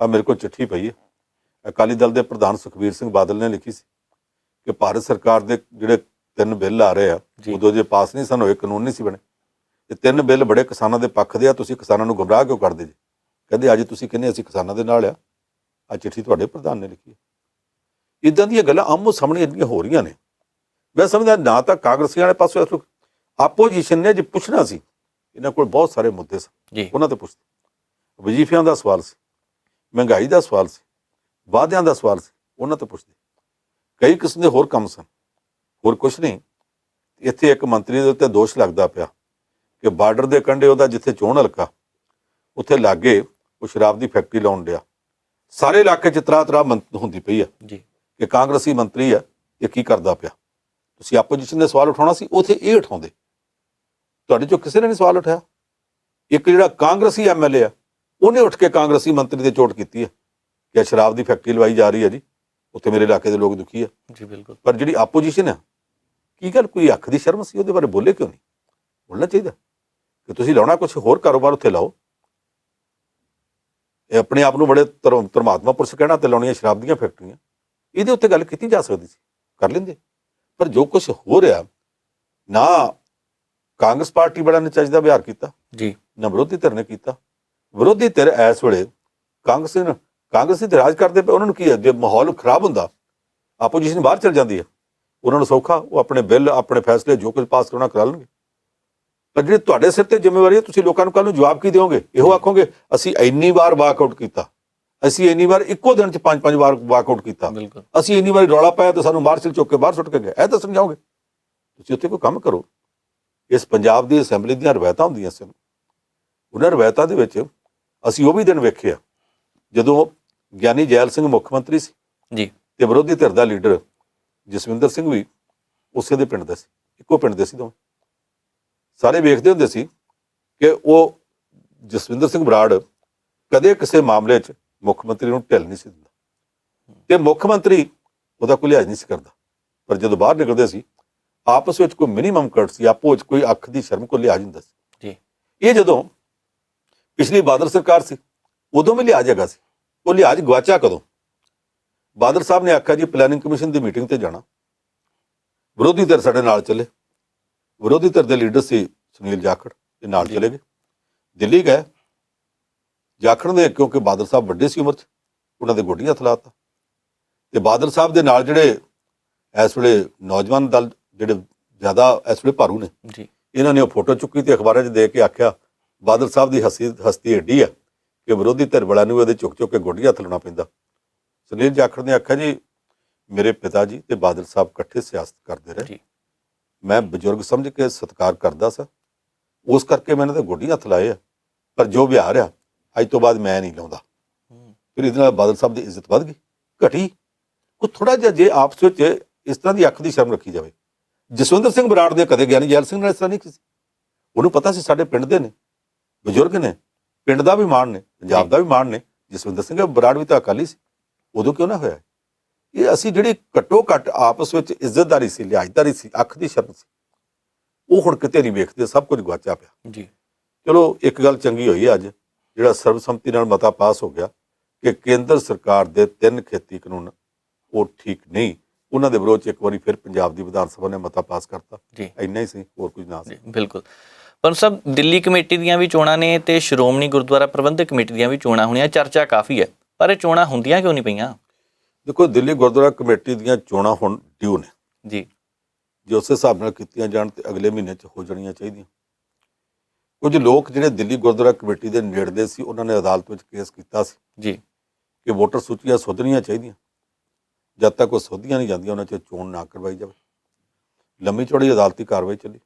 ਆ ਮੇਰੇ ਕੋਲ ਚਿੱਠੀ ਪਈ ਹੈ, ਅਕਾਲੀ ਦਲ ਦੇ ਪ੍ਰਧਾਨ ਸੁਖਬੀਰ ਸਿੰਘ ਬਾਦਲ ਨੇ ਲਿਖੀ ਸੀ ਕਿ ਭਾਰਤ ਸਰਕਾਰ ਦੇ ਜਿਹੜੇ 3 ਬਿੱਲ ਆ ਰਹੇ ਆ, ਉਦੋਂ ਜੇ ਪਾਸ ਨਹੀਂ ਸਨ ਹੋਏ, ਕਾਨੂੰਨ ਨਹੀਂ ਸੀ ਬਣੇ, ਇਹ 3 ਬਿੱਲ ਬੜੇ ਕਿਸਾਨਾਂ ਦੇ ਪੱਖ ਦੇ ਆ, ਤੁਸੀਂ ਕਿਸਾਨਾਂ ਨੂੰ ਗੁੰਮਰਾਹ ਕਿਉਂ ਕਰਦੇ ਜੀ? ਕਹਿੰਦੇ ਅੱਜ ਤੁਸੀਂ ਕਹਿੰਦੇ ਅਸੀਂ ਕਿਸਾਨਾਂ ਦੇ ਨਾਲ ਆ ਚਿੱਠੀ ਤੁਹਾਡੇ ਪ੍ਰਧਾਨ ਨੇ ਲਿਖੀ ਹੈ। ਇੱਦਾਂ ਦੀਆਂ ਗੱਲਾਂ ਆਮੋ ਸਾਹਮਣੇ ਇੰਨੀਆਂ ਹੋ ਰਹੀਆਂ ਨੇ। ਮੈਂ ਸਮਝਦਾ ਨਾ ਤਾਂ ਕਾਂਗਰਸੀਆਂ ਵਾਲੇ ਪਾਸੋਂ ਆਪੋਜੀਸ਼ਨ ਨੇ ਜੇ ਪੁੱਛਣਾ ਸੀ, ਇਹਨਾਂ ਕੋਲ ਬਹੁਤ ਸਾਰੇ ਮੁੱਦੇ ਸਨ, ਉਹਨਾਂ ਤੇ ਪੁੱਛਦੇ। ਵਜ਼ੀਫਿਆਂ ਦਾ ਸਵਾਲ ਸੀ, ਮਹਿੰਗਾਈ ਦਾ ਸਵਾਲ ਸੀ, ਵਾਅਦਿਆਂ ਦਾ ਸਵਾਲ ਸੀ, ਉਹਨਾਂ ਤੇ ਪੁੱਛਦੇ। ਕਈ ਕਿਸਮ ਦੇ ਹੋਰ ਕੰਮ ਸਨ, ਹੋਰ ਕੁਛ ਨਹੀਂ। ਇੱਥੇ ਇੱਕ ਮੰਤਰੀ ਦੇ ਉੱਤੇ ਦੋਸ਼ ਲੱਗਦਾ ਪਿਆ ਕਿ ਬਾਰਡਰ ਦੇ ਕੰਢੇ ਉਹਦਾ ਜਿੱਥੇ ਚੋਣ ਹਲਕਾ, ਉੱਥੇ ਲਾਗੇ ਉਹ ਸ਼ਰਾਬ ਦੀ ਫੈਕਟਰੀ ਲਾਉਣ ਡਿਆ। ਸਾਰੇ ਇਲਾਕੇ 'ਚ ਤਰਾ ਹੁੰਦੀ ਪਈ ਆ ਜੀ ਕਿ ਕਾਂਗਰਸੀ ਮੰਤਰੀ ਆ, ਇਹ ਕੀ ਕਰਦਾ ਪਿਆ। ਤੁਸੀਂ ਆਪੋਜੀਸ਼ਨ ਦੇ ਸਵਾਲ ਉਠਾਉਣਾ ਸੀ, ਉੱਥੇ ਇਹ ਉਠਾਉਂਦੇ। ਤੁਹਾਡੇ 'ਚੋਂ ਕਿਸੇ ਨੇ ਨਹੀਂ ਸਵਾਲ ਉਠਾਇਆ। ਇੱਕ ਜਿਹੜਾ ਕਾਂਗਰਸੀ ਐਮਐਲਏ ਆ, ਉਹਨੇ ਉੱਠ ਕੇ ਕਾਂਗਰਸੀ ਮੰਤਰੀ ਤੇ ਚੋਟ ਕੀਤੀ ਹੈ ਕਿ ਸ਼ਰਾਬ ਦੀ ਫੈਕਟਰੀ ਲਵਾਈ ਜਾ ਰਹੀ ਹੈ ਜੀ, ਉੱਥੇ ਮੇਰੇ ਇਲਾਕੇ ਦੇ ਲੋਕ ਦੁਖੀ ਆ ਜੀ। ਬਿਲਕੁਲ। ਪਰ ਜਿਹੜੀ ਆਪੋਜੀਸ਼ਨ ਆ, ਕੀ ਗੱਲ ਕੋਈ ਅੱਖ ਦੀ ਸ਼ਰਮ ਸੀ? ਉਹਦੇ ਬਾਰੇ ਬੋਲੇ ਕਿਉਂ ਨਹੀਂ? ਬੋਲਣਾ ਚਾਹੀਦਾ ਕਿ ਤੁਸੀਂ ਲਾਉਣਾ ਕੁਛ ਹੋਰ ਕਾਰੋਬਾਰ ਉੱਥੇ ਲਾਓ। ਇਹ ਆਪਣੇ ਆਪ ਨੂੰ ਬੜੇ ਧਰਮਾਤਮਾ ਪੁਰਸ਼ ਕਹਿਣਾ ਤੇ ਲਾਉਣੀਆਂ ਸ਼ਰਾਬ ਦੀਆਂ ਫੈਕਟਰੀਆਂ, ਇਹਦੇ ਉੱਤੇ ਗੱਲ ਕੀਤੀ ਜਾ ਸਕਦੀ ਸੀ, ਕਰ ਲੈਂਦੇ। ਪਰ ਜੋ ਕੁਛ ਹੋ ਰਿਹਾ, ਨਾ ਕਾਂਗਰਸ ਪਾਰਟੀ ਵਾਲਿਆਂ ਨੇ ਚੱਜ ਦਾ ਵਿਹਾਰ ਕੀਤਾ ਜੀ, ਨਾ ਵਿਰੋਧੀ ਧਿਰ ਨੇ ਕੀਤਾ। ਵਿਰੋਧੀ ਧਿਰ ਇਸ ਵੇਲੇ ਕਾਂਗਰਸੀ ਤੇ ਰਾਜ ਕਰਦੇ ਪਏ, ਉਹਨਾਂ ਨੂੰ ਕੀ ਹੈ? ਜੇ ਮਾਹੌਲ ਖਰਾਬ ਹੁੰਦਾ, ਆਪੋਜੀਸ਼ਨ ਬਾਹਰ ਚਲ ਜਾਂਦੀ ਹੈ, ਉਹਨਾਂ ਨੂੰ ਸੌਖਾ, ਉਹ ਆਪਣੇ ਬਿੱਲ, ਆਪਣੇ ਫੈਸਲੇ ਜੋ ਕੁਝ ਪਾਸ ਕਰਾਉਣਾ ਕਰਾ ਲੈਣਗੇ। ਪਰ ਜਿਹੜੀ ਤੁਹਾਡੇ ਸਿਰ ਤੇ ਜ਼ਿੰਮੇਵਾਰੀ ਹੈ, ਤੁਸੀਂ ਲੋਕਾਂ ਨੂੰ ਕੱਲ੍ਹ ਨੂੰ ਜਵਾਬ ਕੀ ਦਿਓਗੇ? ਇਹੋ ਆਖੋਗੇ ਅਸੀਂ ਇੰਨੀ ਵਾਰ ਵਾਕਆਊਟ ਕੀਤਾ, ਅਸੀਂ ਇੰਨੀ ਵਾਰ ਇੱਕੋ ਦਿਨ 'ਚ 5-5 ਵਾਰ ਵਾਕਆਊਟ ਕੀਤਾ, ਅਸੀਂ ਇੰਨੀ ਵਾਰੀ ਰੌਲਾ ਪਾਇਆ ਤਾਂ ਸਾਨੂੰ ਮਾਰਸ਼ਲ ਚੁੱਕ ਕੇ ਬਾਹਰ ਸੁੱਟ ਕੇ ਗਏ, ਇਹ ਤਾਂ ਸਮਝਾਓਗੇ? ਤੁਸੀਂ ਉੱਥੇ ਕੋਈ ਕੰਮ ਕਰੋ। ਇਸ ਪੰਜਾਬ ਦੀ ਅਸੈਂਬਲੀ ਦੀਆਂ ਰਵਾਇਤਾਂ ਹੁੰਦੀਆਂ ਸਨ, ਉਹਨਾਂ ਰਵਾਇਤਾਂ ਦੇ ਵਿੱਚ ਅਸੀਂ ਉਹ ਵੀ ਦਿਨ ਵੇਖੇ ਆ ਜਦੋਂ ਗਿਆਨੀ ਜੈਲ ਸਿੰਘ ਮੁੱਖ ਮੰਤਰੀ ਸੀ ਜੀ, ਤੇ ਵਿਰੋਧੀ ਧਿਰ ਦਾ ਲੀਡਰ ਜਸਵਿੰਦਰ ਸਿੰਘ ਵੀ ਉਸੇ ਦੇ ਪਿੰਡ ਦਾ ਸੀ, ਇੱਕੋ ਪਿੰਡ ਦੇ ਸੀ ਦੋਵੇਂ। ਸਾਰੇ ਵੇਖਦੇ ਹੁੰਦੇ ਸੀ ਕਿ ਉਹ ਜਸਵਿੰਦਰ ਸਿੰਘ ਬਰਾੜ ਕਦੇ ਕਿਸੇ ਮਾਮਲੇ 'ਚ ਮੁੱਖ ਮੰਤਰੀ ਨੂੰ ਢਿੱਲ ਨਹੀਂ ਸੀ ਦਿੰਦਾ ਤੇ ਮੁੱਖ ਮੰਤਰੀ ਉਹਦਾ ਕੋਈ ਲਿਹਾਜ਼ ਨਹੀਂ ਸੀ ਕਰਦਾ। ਪਰ ਜਦੋਂ ਬਾਹਰ ਨਿਕਲਦੇ ਸੀ, ਆਪਸ ਵਿੱਚ ਕੋਈ ਮਿਨੀਮਮ ਕਰਟਸੀ, ਆਪੋ ਵਿੱਚ ਕੋਈ ਅੱਖ ਦੀ ਸ਼ਰਮ, ਕੋਈ ਲਿਹਾਜ਼ ਹੁੰਦਾ ਸੀ ਜੀ। ਇਹ ਜਦੋਂ ਪਿਛਲੀ ਬਾਦਲ ਸਰਕਾਰ ਸੀ ਉਦੋਂ ਵੀ ਲਿਹਾਜ਼ ਹੈਗਾ ਸੀ। ਉਹ ਲਿਹਾਜ਼ ਗਵਾਚਾ ਕਦੋਂ? ਬਾਦਲ ਸਾਹਿਬ ਨੇ ਆਖਿਆ ਜੀ ਪਲੈਨਿੰਗ ਕਮਿਸ਼ਨ ਦੀ ਮੀਟਿੰਗ ਤੇ ਜਾਣਾ, ਵਿਰੋਧੀ ਧਿਰ ਸਾਡੇ ਨਾਲ ਚੱਲੇ। ਵਿਰੋਧੀ ਧਿਰ ਦੇ ਲੀਡਰ ਸੀ ਸੁਨੀਲ ਜਾਖੜ, ਇਹ ਨਾਲ ਚਲੇ ਗਏ, ਦਿੱਲੀ ਗਏ। ਜਾਖੜ ਨੇ, ਕਿਉਂਕਿ ਬਾਦਲ ਸਾਹਿਬ ਵੱਡੇ ਸੀ ਉਮਰ 'ਚ, ਉਹਨਾਂ ਦੇ ਗੋਡੀਆਂ ਹੱਥ ਲਾਤਾ। ਤੇ ਬਾਦਲ ਸਾਹਿਬ ਦੇ ਨਾਲ ਜਿਹੜੇ ਇਸ ਵੇਲੇ ਨੌਜਵਾਨ ਦਲ ਜਿਹੜੇ ਜ਼ਿਆਦਾ ਇਸ ਵੇਲੇ ਭਾਰੂ ਨੇ, ਇਹਨਾਂ ਨੇ ਉਹ ਫੋਟੋ ਚੁੱਕੀ ਤੇ ਅਖਬਾਰਾਂ 'ਚ ਦੇ ਕੇ ਆਖਿਆ ਬਾਦਲ ਸਾਹਿਬ ਦੀ ਹਸਤੀ ਏਡੀ ਹੈ ਕਿ ਵਿਰੋਧੀ ਧਿਰ ਵਾਲਿਆਂ ਨੂੰ ਇਹਦੇ ਚੁੱਕ ਚੁੱਕ ਕੇ ਗੋਡੀਆਂ ਹੱਥ ਲਾਉਣਾ ਪੈਂਦਾ। ਸੁਨੀਲ ਜਾਖੜ ਨੇ ਆਖਿਆ ਜੀ ਮੇਰੇ ਪਿਤਾ ਜੀ ਤੇ ਬਾਦਲ ਸਾਹਿਬ ਇਕੱਠੇ ਸਿਆਸਤ ਕਰਦੇ ਰਹੇ, ਮੈਂ ਬਜ਼ੁਰਗ ਸਮਝ ਕੇ ਸਤਿਕਾਰ ਕਰਦਾ ਸਾਂ, ਉਸ ਕਰਕੇ ਮੈਂ ਇਹਨਾਂ ਦੇ ਗੋਡੀਆਂ ਹੱਥ ਲਾਏ ਆ, ਪਰ ਜੋ ਵਿਹਾਰ ਆ ਅੱਜ ਤੋਂ ਬਾਅਦ ਮੈਂ ਨਹੀਂ ਲਾਉਂਦਾ। ਫਿਰ ਇਹਦੇ ਨਾਲ ਬਾਦਲ ਸਾਹਿਬ ਦੀ ਇੱਜ਼ਤ ਵੱਧ ਗਈ, ਘਟੀ। ਉਹ ਥੋੜਾ ਜਿਹਾ ਜੇ ਆਪਸ ਵਿੱਚ ਇਸ ਤਰ੍ਹਾਂ ਦੀ ਅੱਖ ਦੀ ਸ਼ਰਮ ਰੱਖੀ ਜਾਵੇ। ਜਸਵਿੰਦਰ ਸਿੰਘ ਬਰਾੜ ਨੇ ਕਦੇ ਗਿਆਨੀ ਜੈਲ ਸਿੰਘ ਨਾਲ ਇਸ ਤਰ੍ਹਾਂ ਨਹੀਂ ਕੀਤੀ। ਉਹਨੂੰ ਪਤਾ ਸੀ ਸਾਡੇ ਪਿੰਡ ਦੇ ਨੇ, ਬਜ਼ੁਰਗ ਨੇ, ਪਿੰਡ ਦਾ ਵੀ ਮਾਣ ਨੇ, ਪੰਜਾਬ ਦਾ ਵੀ ਮਾਣ ਨੇ। ਜਸਵਿੰਦਰ ਸਿੰਘ ਬਰਾੜ ਵੀ ਤਾਂ ਅਕਾਲੀ ਸੀ, ਉਦੋਂ ਕਿਉਂ ਨਾ ਹੋਇਆ? ਇਹ ਅਸੀਂ ਜਿਹੜੀ ਘੱਟੋ ਘੱਟ ਆਪਸ ਵਿੱਚ ਇੱਜ਼ਤਦਾਰੀ ਸੀ, ਲਿਹਾਜ਼ਦਾਰੀ ਸੀ, ਅੱਖ ਦੀ ਸ਼ਰਮ ਸੀ, ਉਹ ਹੁਣ ਕਿਤੇ ਨਹੀਂ ਵੇਖਦੇ, ਸਭ ਕੁਝ ਗਵਾਚਿਆ ਪਿਆ ਜੀ। ਚਲੋ ਇੱਕ ਗੱਲ ਚੰਗੀ ਹੋਈ ਅੱਜ, ਜਿਹੜਾ ਸਰਬਸੰਮਤੀ ਨਾਲ ਮਤਾ ਪਾਸ ਹੋ ਗਿਆ ਕਿ ਕੇਂਦਰ ਸਰਕਾਰ ਦੇ 3 ਖੇਤੀ ਕਾਨੂੰਨ ਉਹ ਠੀਕ ਨਹੀਂ, ਉਹਨਾਂ ਦੇ ਵਿਰੋਧ 'ਚ ਇੱਕ ਵਾਰੀ ਫਿਰ ਪੰਜਾਬ ਦੀ ਵਿਧਾਨ ਸਭਾ ਨੇ ਮਤਾ ਪਾਸ ਕਰਤਾ। ਇੰਨਾ ਹੀ ਸੀ, ਹੋਰ ਕੁਝ ਨਾ ਸੀ। ਬਿਲਕੁਲ। ਪਰ ਸਭ ਦਿੱਲੀ ਕਮੇਟੀ ਦੀਆਂ ਵੀ ਚੋਣਾਂ ਨੇ ਤੇ ਸ਼੍ਰੋਮਣੀ ਗੁਰਦੁਆਰਾ ਪ੍ਰਬੰਧਕ ਕਮੇਟੀ ਦੀਆਂ ਵੀ ਚੋਣਾਂ ਹੋਣੀਆਂ, ਚਰਚਾ ਕਾਫੀ ਹੈ, ਪਰ ਇਹ ਚੋਣਾਂ ਹੁੰਦੀਆਂ ਕਿਉਂ ਨਹੀਂ ਪਈਆਂ? ਦੇਖੋ, ਦਿੱਲੀ ਗੁਰਦੁਆਰਾ ਕਮੇਟੀ ਦੀਆਂ ਚੋਣਾਂ ਹੁਣ ਡਿਊ ਨੇ ਜੀ, ਜੇ ਉਸੇ ਹਿਸਾਬ ਨਾਲ ਕੀਤੀਆਂ ਜਾਣ ਤੇ ਅਗਲੇ ਮਹੀਨੇ 'ਚ ਹੋ ਜਾਣੀਆਂ ਚਾਹੀਦੀਆਂ। ਕੁਝ ਲੋਕ ਜਿਹੜੇ ਦਿੱਲੀ ਗੁਰਦੁਆਰਾ ਕਮੇਟੀ ਦੇ ਨੇੜਲੇ ਸੀ, ਉਹਨਾਂ ਨੇ ਅਦਾਲਤ ਵਿੱਚ ਕੇਸ ਕੀਤਾ ਸੀ ਜੀ ਕਿ ਵੋਟਰ ਸੂਚੀਆਂ ਸੋਧਣੀਆਂ ਚਾਹੀਦੀਆਂ, ਜਦ ਤੱਕ ਉਹ ਸੋਧੀਆਂ ਨਹੀਂ ਜਾਂਦੀਆਂ ਉਹਨਾਂ 'ਚ ਚੋਣ ਨਾ ਕਰਵਾਈ ਜਾਵੇ। ਲੰਮੀ ਚੌੜੀ ਅਦਾਲਤੀ ਕਾਰਵਾਈ ਚੱਲੀ।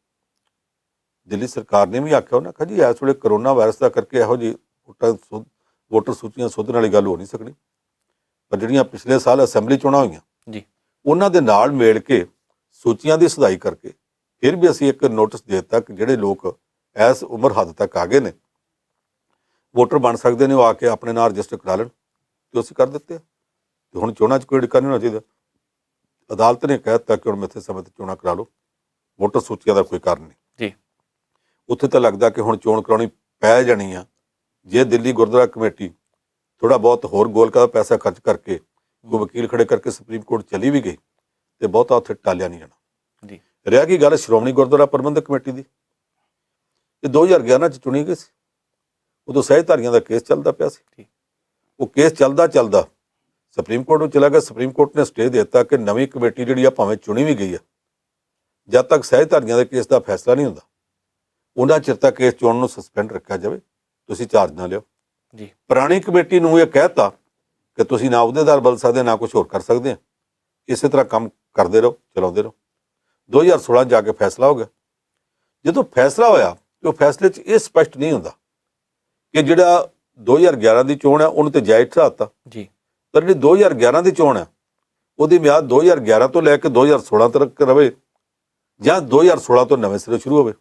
ਦਿੱਲੀ ਸਰਕਾਰ ਨੇ ਵੀ ਆਖਿਆ, ਉਹਨਾਂ ਕਿਹਾ ਜੀ ਇਸ ਵੇਲੇ ਕਰੋਨਾ ਵਾਇਰਸ ਦਾ ਕਰਕੇ ਇਹੋ ਜਿਹੀ ਵੋਟਰ ਸੂਚੀਆਂ ਸੋਧਣ ਵਾਲੀ ਗੱਲ ਹੋ ਨਹੀਂ ਸਕਦੀ, ਪਰ ਜਿਹੜੀਆਂ ਪਿਛਲੇ ਸਾਲ ਅਸੈਂਬਲੀ ਚੋਣਾਂ ਹੋਈਆਂ ਜੀ, ਉਹਨਾਂ ਦੇ ਨਾਲ ਮੇਲ ਕੇ ਸੂਚੀਆਂ ਦੀ ਸੁਧਾਈ ਕਰਕੇ ਫਿਰ ਵੀ ਅਸੀਂ ਇੱਕ ਨੋਟਿਸ ਦੇ ਦਿੱਤਾ ਕਿ ਜਿਹੜੇ ਲੋਕ ਇਸ ਉਮਰ ਹੱਦ ਤੱਕ ਆ ਗਏ ਨੇ, ਵੋਟਰ ਬਣ ਸਕਦੇ ਨੇ, ਉਹ ਆ ਕੇ ਆਪਣੇ ਨਾਲ ਰਜਿਸਟਰ ਕਰਾ ਲੈਣ, ਤੇ ਅਸੀਂ ਕਰ ਦਿੱਤੇ। ਤੇ ਹੁਣ ਚੋਣਾਂ 'ਚ ਕੋਈ ਡਿੱਕਾ ਨਹੀਂ ਹੋਣਾ ਚਾਹੀਦਾ। ਅਦਾਲਤ ਨੇ ਕਹਿ ਦਿੱਤਾ ਕਿ ਹੁਣ ਮਿੱਥੇ ਸਮੇਂ ਤੇ ਚੋਣਾਂ ਕਰਾ ਲਓ, ਵੋਟਰ ਸੂਚੀਆਂ ਦਾ ਕੋਈ ਕਾਰਨ ਨਹੀਂ ਜੀ। ਉੱਥੇ ਤਾਂ ਲੱਗਦਾ ਕਿ ਹੁਣ ਚੋਣ ਕਰਾਉਣੀ ਪੈ ਜਾਣੀ ਆ, ਜੇ ਦਿੱਲੀ ਗੁਰਦੁਆਰਾ ਕਮੇਟੀ ਥੋੜਾ ਬਹੁਤ ਹੋਰ ਗੋਲਕਾਂ ਦਾ ਪੈਸਾ ਖਰਚ ਕਰਕੇ ਕੋਈ ਵਕੀਲ ਖੜੇ ਕਰਕੇ ਸੁਪਰੀਮ ਕੋਰਟ ਚਲੀ ਵੀ ਗਈ ਤੇ ਬਹੁਤਾ ਉੱਥੇ ਟਾਲਿਆ ਨਹੀਂ ਜਾਣਾ ਜੀ। ਰਿਹਾ ਕੀ ਗੱਲ ਸ਼੍ਰੋਮਣੀ ਗੁਰਦੁਆਰਾ ਪ੍ਰਬੰਧਕ ਕਮੇਟੀ ਦੀ, ਇਹ 2011 'ਚ ਚੁਣੀ ਗਈ ਸੀ, ਉਦੋਂ ਸਹਿਜਧਾਰੀਆਂ ਦਾ ਕੇਸ ਚੱਲਦਾ ਪਿਆ ਸੀ। ਉਹ ਕੇਸ ਚੱਲਦਾ ਸੁਪਰੀਮ ਕੋਰਟ ਨੂੰ ਚਲਾ ਗਿਆ। ਸੁਪਰੀਮ ਕੋਰਟ ਨੇ ਸਟੇ ਦੇ ਦਿੱਤਾ ਕਿ ਨਵੀਂ ਕਮੇਟੀ ਜਿਹੜੀ ਆ ਭਾਵੇਂ ਚੁਣੀ ਵੀ ਗਈ ਆ, ਜਦ ਤੱਕ ਸਹਿਜਧਾਰੀਆਂ ਦੇ ਕੇਸ ਦਾ ਫੈਸਲਾ ਨਹੀਂ ਹੁੰਦਾ ਉਹਨਾਂ ਚਿਰ ਤੱਕ ਕੇਸ ਚੋਣ ਨੂੰ ਸਸਪੈਂਡ ਰੱਖਿਆ ਜਾਵੇ, ਤੁਸੀਂ ਚਾਰਜ ਨਾ ਲਿਓ ਜੀ। ਪੁਰਾਣੀ ਕਮੇਟੀ ਨੂੰ ਇਹ ਕਹਿਤਾ ਕਿ ਤੁਸੀਂ ਨਾ ਅਹੁਦੇਦਾਰ ਬਦਲ ਸਕਦੇ, ਨਾ ਕੁਝ ਹੋਰ ਕਰ ਸਕਦੇ ਆ, ਇਸੇ ਤਰ੍ਹਾਂ ਕੰਮ ਕਰਦੇ ਰਹੋ, ਚਲਾਉਂਦੇ ਰਹੋ। 2016 ਜਾ ਕੇ ਫੈਸਲਾ ਹੋ ਗਿਆ। ਜਦੋਂ ਫੈਸਲਾ ਹੋਇਆ ਤੇ ਉਹ ਫੈਸਲੇ 'ਚ ਇਹ ਸਪਸ਼ਟ ਨਹੀਂ ਹੁੰਦਾ ਕਿ ਜਿਹੜਾ 2011 ਦੀ ਚੋਣ ਹੈ ਉਹਨੂੰ ਤੇ ਜਾਇਜ਼ ਠਹਿਰਾਤਾ ਜੀ, ਪਰ ਜਿਹੜੀ 2011 ਦੀ ਚੋਣ ਹੈ ਉਹਦੀ ਮਿਆਦ 2011 ਤੋਂ ਲੈ ਕੇ 2016 ਤੱਕ ਰਵੇ ਜਾਂ 2016 ਤੋਂ ਨਵੇਂ ਸਿਰੇ ਸ਼ੁਰੂ ਹੋਵੇ।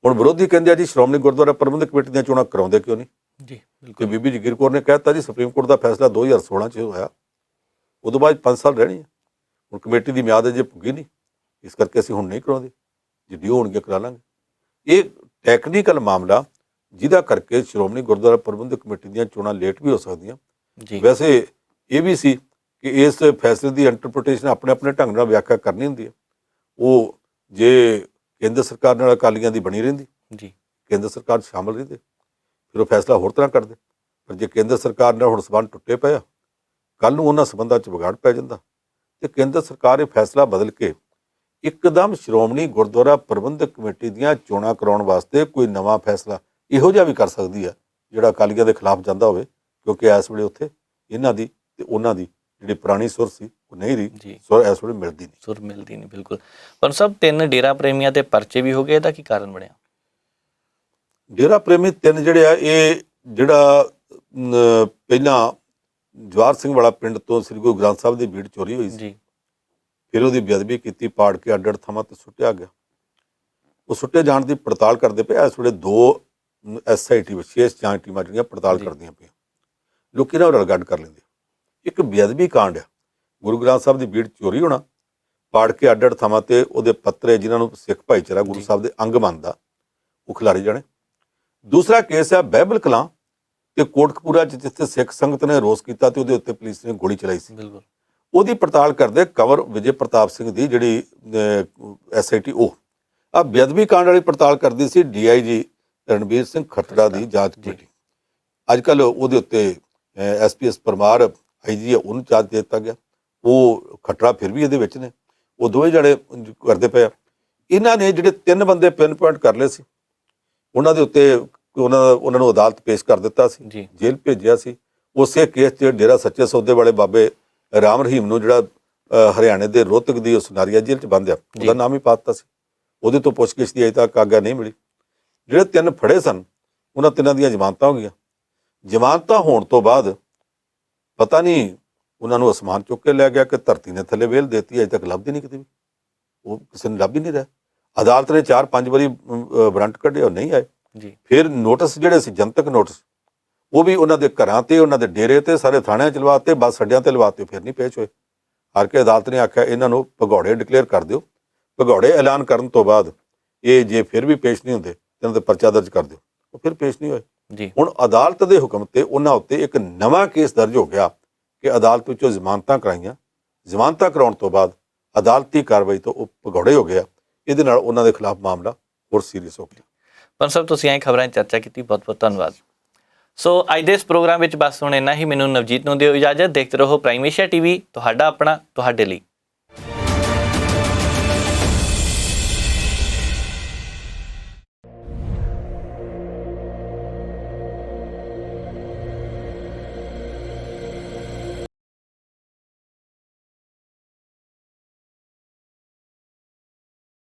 ਹੁਣ ਵਿਰੋਧੀ ਕਹਿੰਦੇ ਆ ਜੀ ਸ਼੍ਰੋਮਣੀ ਗੁਰਦੁਆਰਾ ਪ੍ਰਬੰਧਕ ਕਮੇਟੀ ਦੀਆਂ ਚੋਣਾਂ ਕਰਾਉਂਦੇ ਕਿਉਂ ਨਹੀਂ ਜੀ। ਤੇ ਬੀਬੀ ਜਗੀਰ ਕੌਰ ਨੇ ਕਹਿ ਦਿੱਤਾ ਜੀ ਸੁਪਰੀਮ ਕੋਰਟ ਦਾ ਫੈਸਲਾ 2016 'ਚ ਹੋਇਆ, ਉਦੋਂ ਬਾਅਦ 5 ਸਾਲ ਰਹਿਣੀ ਹੈ, ਹੁਣ ਕਮੇਟੀ ਦੀ ਮਿਆਦ ਅਜੇ ਪੁੱਗੀ ਨਹੀਂ, ਇਸ ਕਰਕੇ ਅਸੀਂ ਹੁਣ ਨਹੀਂ ਕਰਾਉਂਦੇ, ਜੇ ਡਿਊ ਹੋਣਗੇ ਕਰਾ ਲਾਂਗੇ। ਇਹ ਟੈਕਨੀਕਲ ਮਾਮਲਾ ਜਿਹਦਾ ਕਰਕੇ ਸ਼੍ਰੋਮਣੀ ਗੁਰਦੁਆਰਾ ਪ੍ਰਬੰਧਕ ਕਮੇਟੀ ਦੀਆਂ ਚੋਣਾਂ ਲੇਟ ਵੀ ਹੋ ਸਕਦੀਆਂ ਜੀ। ਵੈਸੇ ਇਹ ਵੀ ਸੀ ਕਿ ਇਸ ਫੈਸਲੇ ਦੀ ਇੰਟਰਪ੍ਰੀਟੇਸ਼ਨ ਆਪਣੇ ਆਪਣੇ ਢੰਗ ਨਾਲ ਵਿਆਖਿਆ ਕਰਨੀ ਹੁੰਦੀ ਹੈ। ਉਹ ਜੇ ਕੇਂਦਰ ਸਰਕਾਰ ਨਾਲ ਅਕਾਲੀਆਂ ਦੀ ਬਣੀ ਰਹਿੰਦੀ ਜੀ, ਕੇਂਦਰ ਸਰਕਾਰ 'ਚ ਸ਼ਾਮਲ ਰਹਿੰਦੇ, ਫਿਰ ਉਹ ਫੈਸਲਾ ਹੋਰ ਤਰ੍ਹਾਂ ਕਰਦੇ। ਪਰ ਜੇ ਕੇਂਦਰ ਸਰਕਾਰ ਨਾਲ ਹੁਣ ਸਬੰਧ ਟੁੱਟੇ ਪਏ ਆ, ਕੱਲ੍ਹ ਨੂੰ ਉਹਨਾਂ ਸਬੰਧਾਂ 'ਚ ਵਿਗਾੜ ਪੈ ਜਾਂਦਾ ਤੇ ਕੇਂਦਰ ਸਰਕਾਰ ਇਹ ਫੈਸਲਾ ਬਦਲ ਕੇ ਇੱਕਦਮ ਸ਼੍ਰੋਮਣੀ ਗੁਰਦੁਆਰਾ ਪ੍ਰਬੰਧਕ ਕਮੇਟੀ ਦੀਆਂ ਚੋਣਾਂ ਕਰਾਉਣ ਵਾਸਤੇ ਕੋਈ ਨਵਾਂ ਫੈਸਲਾ ਇਹੋ ਜਿਹਾ ਵੀ ਕਰ ਸਕਦੀ ਹੈ ਜਿਹੜਾ ਅਕਾਲੀਆਂ ਦੇ ਖਿਲਾਫ ਜਾਂਦਾ ਹੋਵੇ, ਕਿਉਂਕਿ ਇਸ ਵੇਲੇ ਉੱਥੇ ਇਹਨਾਂ ਦੀ ਤੇ ਉਹਨਾਂ ਦੀ ਜਿਹੜੀ ਪੁਰਾਣੀ ਸੁਰ ਸੀ ਉਹ ਨਹੀਂ ਰਹੀ, ਸੁਰ ਇਸ ਵੇਲੇ ਮਿਲਦੀ ਨਹੀਂ। ਬਿਲਕੁਲ। ਪਰ ਸਭ 3 ਡੇਰਾ ਪ੍ਰੇਮੀਆਂ ਤੇ ਪਰਚੇ ਵੀ ਹੋ ਗਏ, ਇਹਦਾ ਕੀ ਕਾਰਨ ਬਣਿਆ? ਡੇਰਾ ਪ੍ਰੇਮੀ 3 ਜਿਹੜੇ ਆ, ਇਹ ਜਿਹੜਾ ਪਹਿਲਾਂ ਜਵਾਹਰ ਸਿੰਘ ਵਾਲਾ ਪਿੰਡ ਤੋਂ ਸ੍ਰੀ ਗੁਰੂ ਗ੍ਰੰਥ ਸਾਹਿਬ ਦੀ ਬੀੜ ਚੋਰੀ ਹੋਈ ਸੀ, ਫਿਰ ਉਹਦੀ ਬੇਅਦਬੀ ਕੀਤੀ, ਪਾੜ ਕੇ ਅੱਡ ਅੱਡ ਥਾਵਾਂ ਤੇ ਸੁੱਟਿਆ ਗਿਆ। ਉਹ ਸੁੱਟੇ ਜਾਣ ਦੀ ਪੜਤਾਲ ਕਰਦੇ ਪਏ ਇਸ ਵੇਲੇ 2 SIT ਵਿਸ਼ੇਸ਼ ਜਾਂਚ ਟੀਮਾਂ ਜਿਹੜੀਆਂ ਪੜਤਾਲ ਕਰਦੀਆਂ ਪਈਆਂ। ਲੋਕੀ ਨਾਲ ਰਲਗੱਡ ਕਰ ਲੈਂਦੇ। ਇੱਕ ਬੇਅਦਬੀ ਕਾਂਡ ਆ, ਗੁਰੂ ਗ੍ਰੰਥ ਸਾਹਿਬ ਦੀ ਬੀੜ ਚੋਰੀ ਹੋਣਾ, ਪਾੜ ਕੇ ਅੱਡ ਅੱਡ ਥਾਵਾਂ ਤੇ ਉਹਦੇ ਪੱਤਰੇ ਜਿਨ੍ਹਾਂ ਨੂੰ ਸਿੱਖ ਭਾਈਚਾਰਾ ਗੁਰੂ ਸਾਹਿਬ ਦੇ ਅੰਗ ਮੰਨਦਾ ਉਹ ਖਿਲਾਰੇ ਜਾਣੇ। ਦੂਸਰਾ ਕੇਸ ਹੈ ਬਹਿਬਲ ਕਲਾਂ ਤੇ ਕੋਟਕਪੂਰਾ 'ਚ, ਜਿੱਥੇ ਸਿੱਖ ਸੰਗਤ ਨੇ ਰੋਸ ਕੀਤਾ ਤੇ ਉਹਦੇ ਉੱਤੇ ਪੁਲਿਸ ਨੇ ਗੋਲੀ ਚਲਾਈ ਸੀ। ਬਿਲਕੁਲ। ਉਹਦੀ ਪੜਤਾਲ ਕਰਦੇ ਕਵਰ ਵਿਜੇ ਪ੍ਰਤਾਪ ਸਿੰਘ ਦੀ ਜਿਹੜੀ SIT ਉਹ ਆ ਬੇਅਦਬੀ ਕਾਂਡ ਵਾਲੀ ਪੜਤਾਲ ਕਰਦੀ ਸੀ DIG ਰਣਬੀਰ ਸਿੰਘ ਖੱਟੜਾ ਦੀ ਜਾਂਚ ਕਮੇਟੀ। ਅੱਜ ਕੱਲ੍ਹ ਉਹਦੇ ਉੱਤੇ SPS ਪਰਮਾਰ IG ਹੈ, ਉਹਨੂੰ ਚਾਰਜ ਦੇ ਦਿੱਤਾ ਗਿਆ। ਉਹ ਖੱਟੜਾ ਫਿਰ ਵੀ ਇਹਦੇ ਵਿੱਚ ਨੇ, ਉਹ ਦੋਵੇਂ ਜਣੇ ਕਰਦੇ ਪਏ ਆ। ਇਹਨਾਂ ਨੇ ਜਿਹੜੇ 3 ਬੰਦੇ ਪਿਨ ਪੁਆਇੰਟ ਕਰ ਲਏ ਸੀ, ਉਹਨਾਂ ਦੇ ਉੱਤੇ ਉਹਨਾਂ ਨੂੰ ਅਦਾਲਤ ਪੇਸ਼ ਕਰ ਦਿੱਤਾ ਸੀ, ਜੇਲ੍ਹ ਭੇਜਿਆ ਸੀ। ਉਸੇ ਕੇਸ 'ਚ ਡੇਰਾ ਸੱਚੇ ਸੌਦੇ ਵਾਲੇ ਬਾਬੇ ਰਾਮ ਰਹੀਮ ਨੂੰ ਜਿਹੜਾ ਹਰਿਆਣੇ ਦੇ ਰੋਹਤਕ ਦੀ ਸੁਨਾਰੀਆ ਜੇਲ੍ਹ 'ਚ ਬੰਦ ਆ, ਉਹਦਾ ਨਾਮ ਹੀ ਪਾ ਦਿੱਤਾ ਸੀ। ਉਹਦੇ ਤੋਂ ਪੁੱਛਗਿੱਛ ਦੀ ਅਜੇ ਤੱਕ ਆਗਿਆ ਨਹੀਂ ਮਿਲੀ। ਜਿਹੜੇ 3 ਫੜੇ ਸਨ ਉਹਨਾਂ 3 ਦੀਆਂ ਜ਼ਮਾਨਤਾਂ ਹੋ ਗਈਆਂ। ਜ਼ਮਾਨਤਾਂ ਹੋਣ ਤੋਂ ਬਾਅਦ ਪਤਾ ਨਹੀਂ ਉਹਨਾਂ ਨੂੰ ਅਸਮਾਨ ਚੁੱਕ ਕੇ ਲੈ ਗਿਆ ਕਿ ਧਰਤੀ ਨੇ ਥੱਲੇ ਵੇਲ ਦੇਤੀ, ਅਜੇ ਤੱਕ ਲੱਭਦੀ ਨਹੀਂ ਕਿਤੇ ਵੀ, ਉਹ ਕਿਸੇ ਨੂੰ ਲੱਭ ਹੀ ਨਹੀਂ ਰਿਹਾ। ਅਦਾਲਤ ਨੇ 4-5 ਵਾਰੀ ਵਾਰੰਟ ਕੱਢੇ, ਉਹ ਨਹੀਂ ਆਏ। ਫਿਰ ਨੋਟਿਸ ਜਿਹੜੇ ਸੀ ਜਨਤਕ ਨੋਟਿਸ, ਉਹ ਵੀ ਉਹਨਾਂ ਦੇ ਘਰਾਂ ਤੇ, ਉਹਨਾਂ ਦੇ ਡੇਰੇ ਤੇ, ਸਾਰੇ ਥਾਣਿਆਂ 'ਚ ਲਵਾਤੇ, ਬੱਸ ਅੱਡਿਆਂ ਤੇ ਲਵਾਤੇ, ਫਿਰ ਨਹੀਂ ਪੇਸ਼ ਹੋਏ। ਹਾਰ ਕੇ ਅਦਾਲਤ ਨੇ ਆਖਿਆ ਇਹਨਾਂ ਨੂੰ ਭਗੌੜੇ ਡਿਕਲੇਅਰ ਕਰ ਦਿਓ। ਭਗੌੜੇ ਐਲਾਨ ਕਰਨ ਤੋਂ ਬਾਅਦ ਇਹ ਜੇ ਫਿਰ ਵੀ ਪੇਸ਼ ਨਹੀਂ ਹੁੰਦੇ ਇਹਨਾਂ ਦੇ ਪਰਚਾ ਦਰਜ ਕਰ ਦਿਓ। ਉਹ ਫਿਰ ਪੇਸ਼ ਨਹੀਂ ਹੋਏ। ਹੁਣ ਅਦਾਲਤ ਦੇ ਹੁਕਮ ਤੇ ਉਹਨਾਂ ਉੱਤੇ ਇੱਕ ਨਵਾਂ ਕੇਸ ਦਰਜ ਹੋ ਗਿਆ ਕਿ ਅਦਾਲਤ ਵਿੱਚੋਂ ਜ਼ਮਾਨਤਾਂ ਕਰਾਈਆਂ। ਜ਼ਮਾਨਤਾਂ ਕਰਾਉਣ ਤੋਂ ਬਾਅਦ ਅਦਾਲਤੀ ਕਾਰਵਾਈ ਤੋਂ ਉਹ ਭਗੌੜੇ ਹੋ ਗਿਆ। ਇਹਦੇ ਨਾਲ ਉਹਨਾਂ ਦੇ ਖਿਲਾਫ ਮਾਮਲਾ ਹੋਰ ਸੀਰੀਅਸ ਹੋ ਗਿਆ। ਪੰਜ ਸਾਹਿਬ, ਤੁਸੀਂ ਐਂ ਖਬਰਾਂ 'ਚ ਚਰਚਾ ਕੀਤੀ, ਬਹੁਤ ਬਹੁਤ ਧੰਨਵਾਦ। ਸੋ ਅੱਜ ਦੇ ਇਸ ਪ੍ਰੋਗਰਾਮ ਵਿੱਚ ਬਸ ਹੁਣ ਇੰਨਾ ਹੀ। ਮੈਨੂੰ ਨਵਜੀਤ ਨੂੰ ਦਿਓ ਇਜਾਜ਼ਤ। ਦੇਖਦੇ ਰਹੋ ਪ੍ਰਾਈਮ ਏਸ਼ੀਆ TV, ਤੁਹਾਡਾ ਆਪਣਾ, ਤੁਹਾਡੇ ਲਈ।